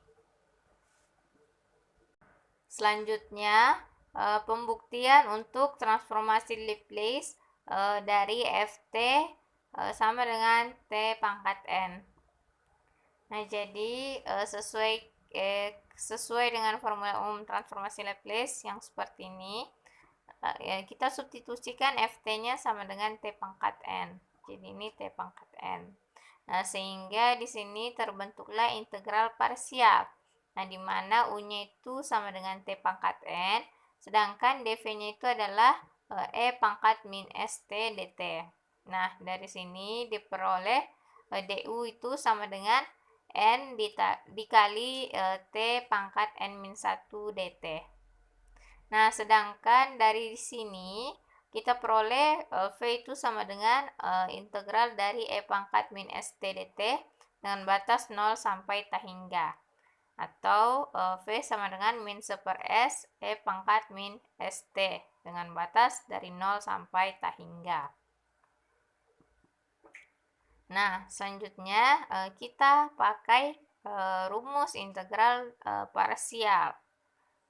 Selanjutnya, pembuktian untuk transformasi Laplace dari Ft sama dengan T pangkat N. Nah, jadi sesuai dengan formula umum transformasi Laplace yang seperti ini, kita substitusikan Ft-nya sama dengan T pangkat N. Jadi ini T pangkat N. Nah, sehingga di sini terbentuklah integral parsial. Nah, di mana U-nya itu sama dengan T pangkat N, sedangkan dV-nya itu adalah E pangkat min ST dt. Nah, dari sini diperoleh du itu sama dengan N dikali T pangkat N-1 dt. Nah, sedangkan dari sini kita peroleh V itu sama dengan integral dari E pangkat min ST dt dengan batas 0 sampai tak hingga. Atau V sama dengan min 1 per S E pangkat min ST dengan batas dari 0 sampai tak hingga. Nah, selanjutnya kita pakai rumus integral parsial,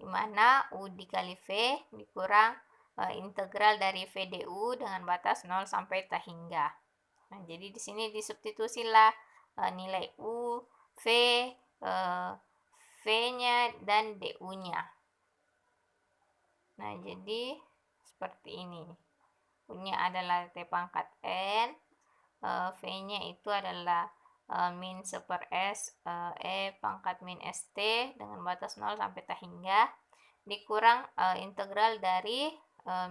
di mana U dikali V dikurang integral dari V du dengan batas 0 sampai tak hingga. Nah, jadi di sini disubstitusilah nilai U, V, V-nya dan du-nya. Nah, jadi seperti ini. U-nya adalah T pangkat N, V-nya itu adalah min 1 per S E pangkat min ST dengan batas 0 sampai tak hingga dikurang integral dari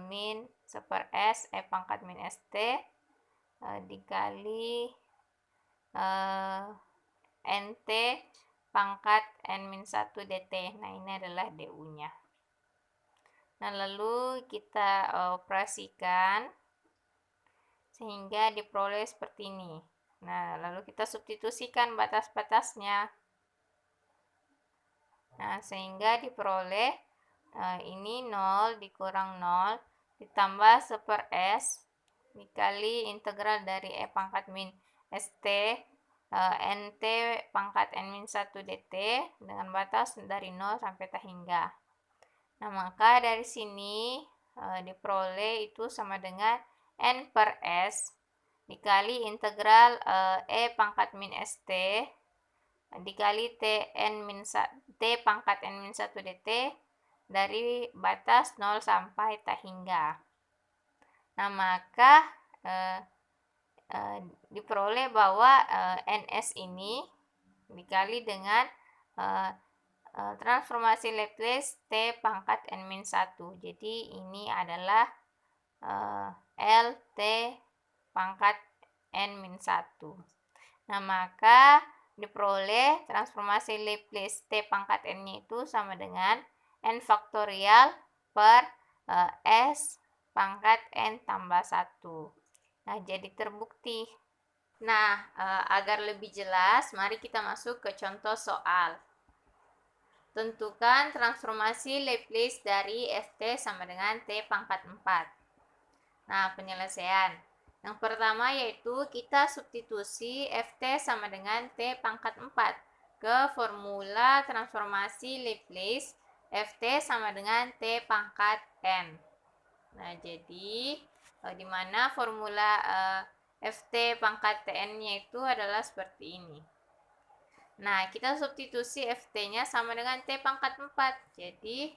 min 1 per S E pangkat min ST dikali NT pangkat N-1 dt. Nah, ini adalah du-nya. Nah, lalu kita operasikan sehingga diperoleh seperti ini. Nah, lalu kita substitusikan batas-batasnya. Nah, sehingga diperoleh ini 0 dikurang 0 ditambah 1 per S dikali integral dari E pangkat min ST NT pangkat N-1 dt dengan batas dari 0 sampai tak hingga. Nah, maka dari sini diperoleh itu sama dengan N per S dikali integral E pangkat min ST dikali T pangkat N-1 dt dari batas 0 sampai tak hingga. Nah, maka diperoleh bahwa NS ini dikali dengan transformasi Laplace T pangkat N-1. Jadi ini adalah L T pangkat N-1. Nah, maka diperoleh transformasi Laplace T pangkat N-nya itu sama dengan N faktorial per S pangkat N tambah 1. Nah, jadi terbukti. Nah, agar lebih jelas, mari kita masuk ke contoh soal. Tentukan transformasi Laplace dari Ft sama dengan T pangkat 4. Nah, penyelesaian. Yang pertama yaitu kita substitusi Ft sama dengan T pangkat 4 ke formula transformasi Laplace Ft sama dengan T pangkat N. Nah, jadi di mana formula Ft pangkat Tn-nya itu adalah seperti ini. Nah, kita substitusi Ft-nya sama dengan T pangkat 4. Jadi,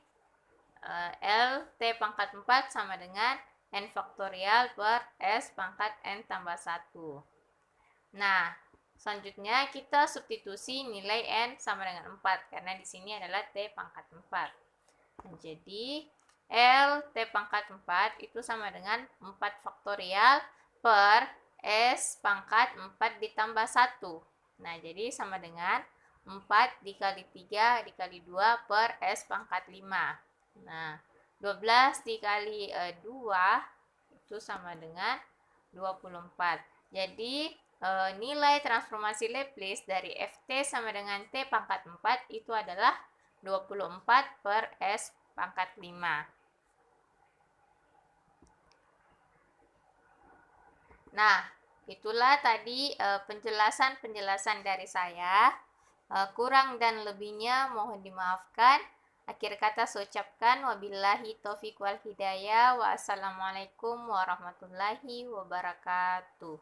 L T pangkat 4 sama dengan N faktorial per S pangkat N tambah 1. Nah, selanjutnya kita substitusi nilai N sama dengan 4. Karena di sini adalah T pangkat 4. Nah, jadi, L T pangkat 4 itu sama dengan 4 faktorial per S pangkat 4 ditambah 1. Nah, jadi sama dengan 4 dikali 3 dikali 2 per S pangkat 5. Nah, 12 dikali 2 itu sama dengan 24. Jadi, nilai transformasi Laplace dari Ft sama dengan T pangkat 4 itu adalah 24 per S pangkat 5. Nah, itulah tadi penjelasan dari saya. Kurang dan lebihnya mohon dimaafkan. Akhir kata saya ucapkan wabillahi taufiq wal hidayah. Wassalamualaikum warahmatullahi wabarakatuh.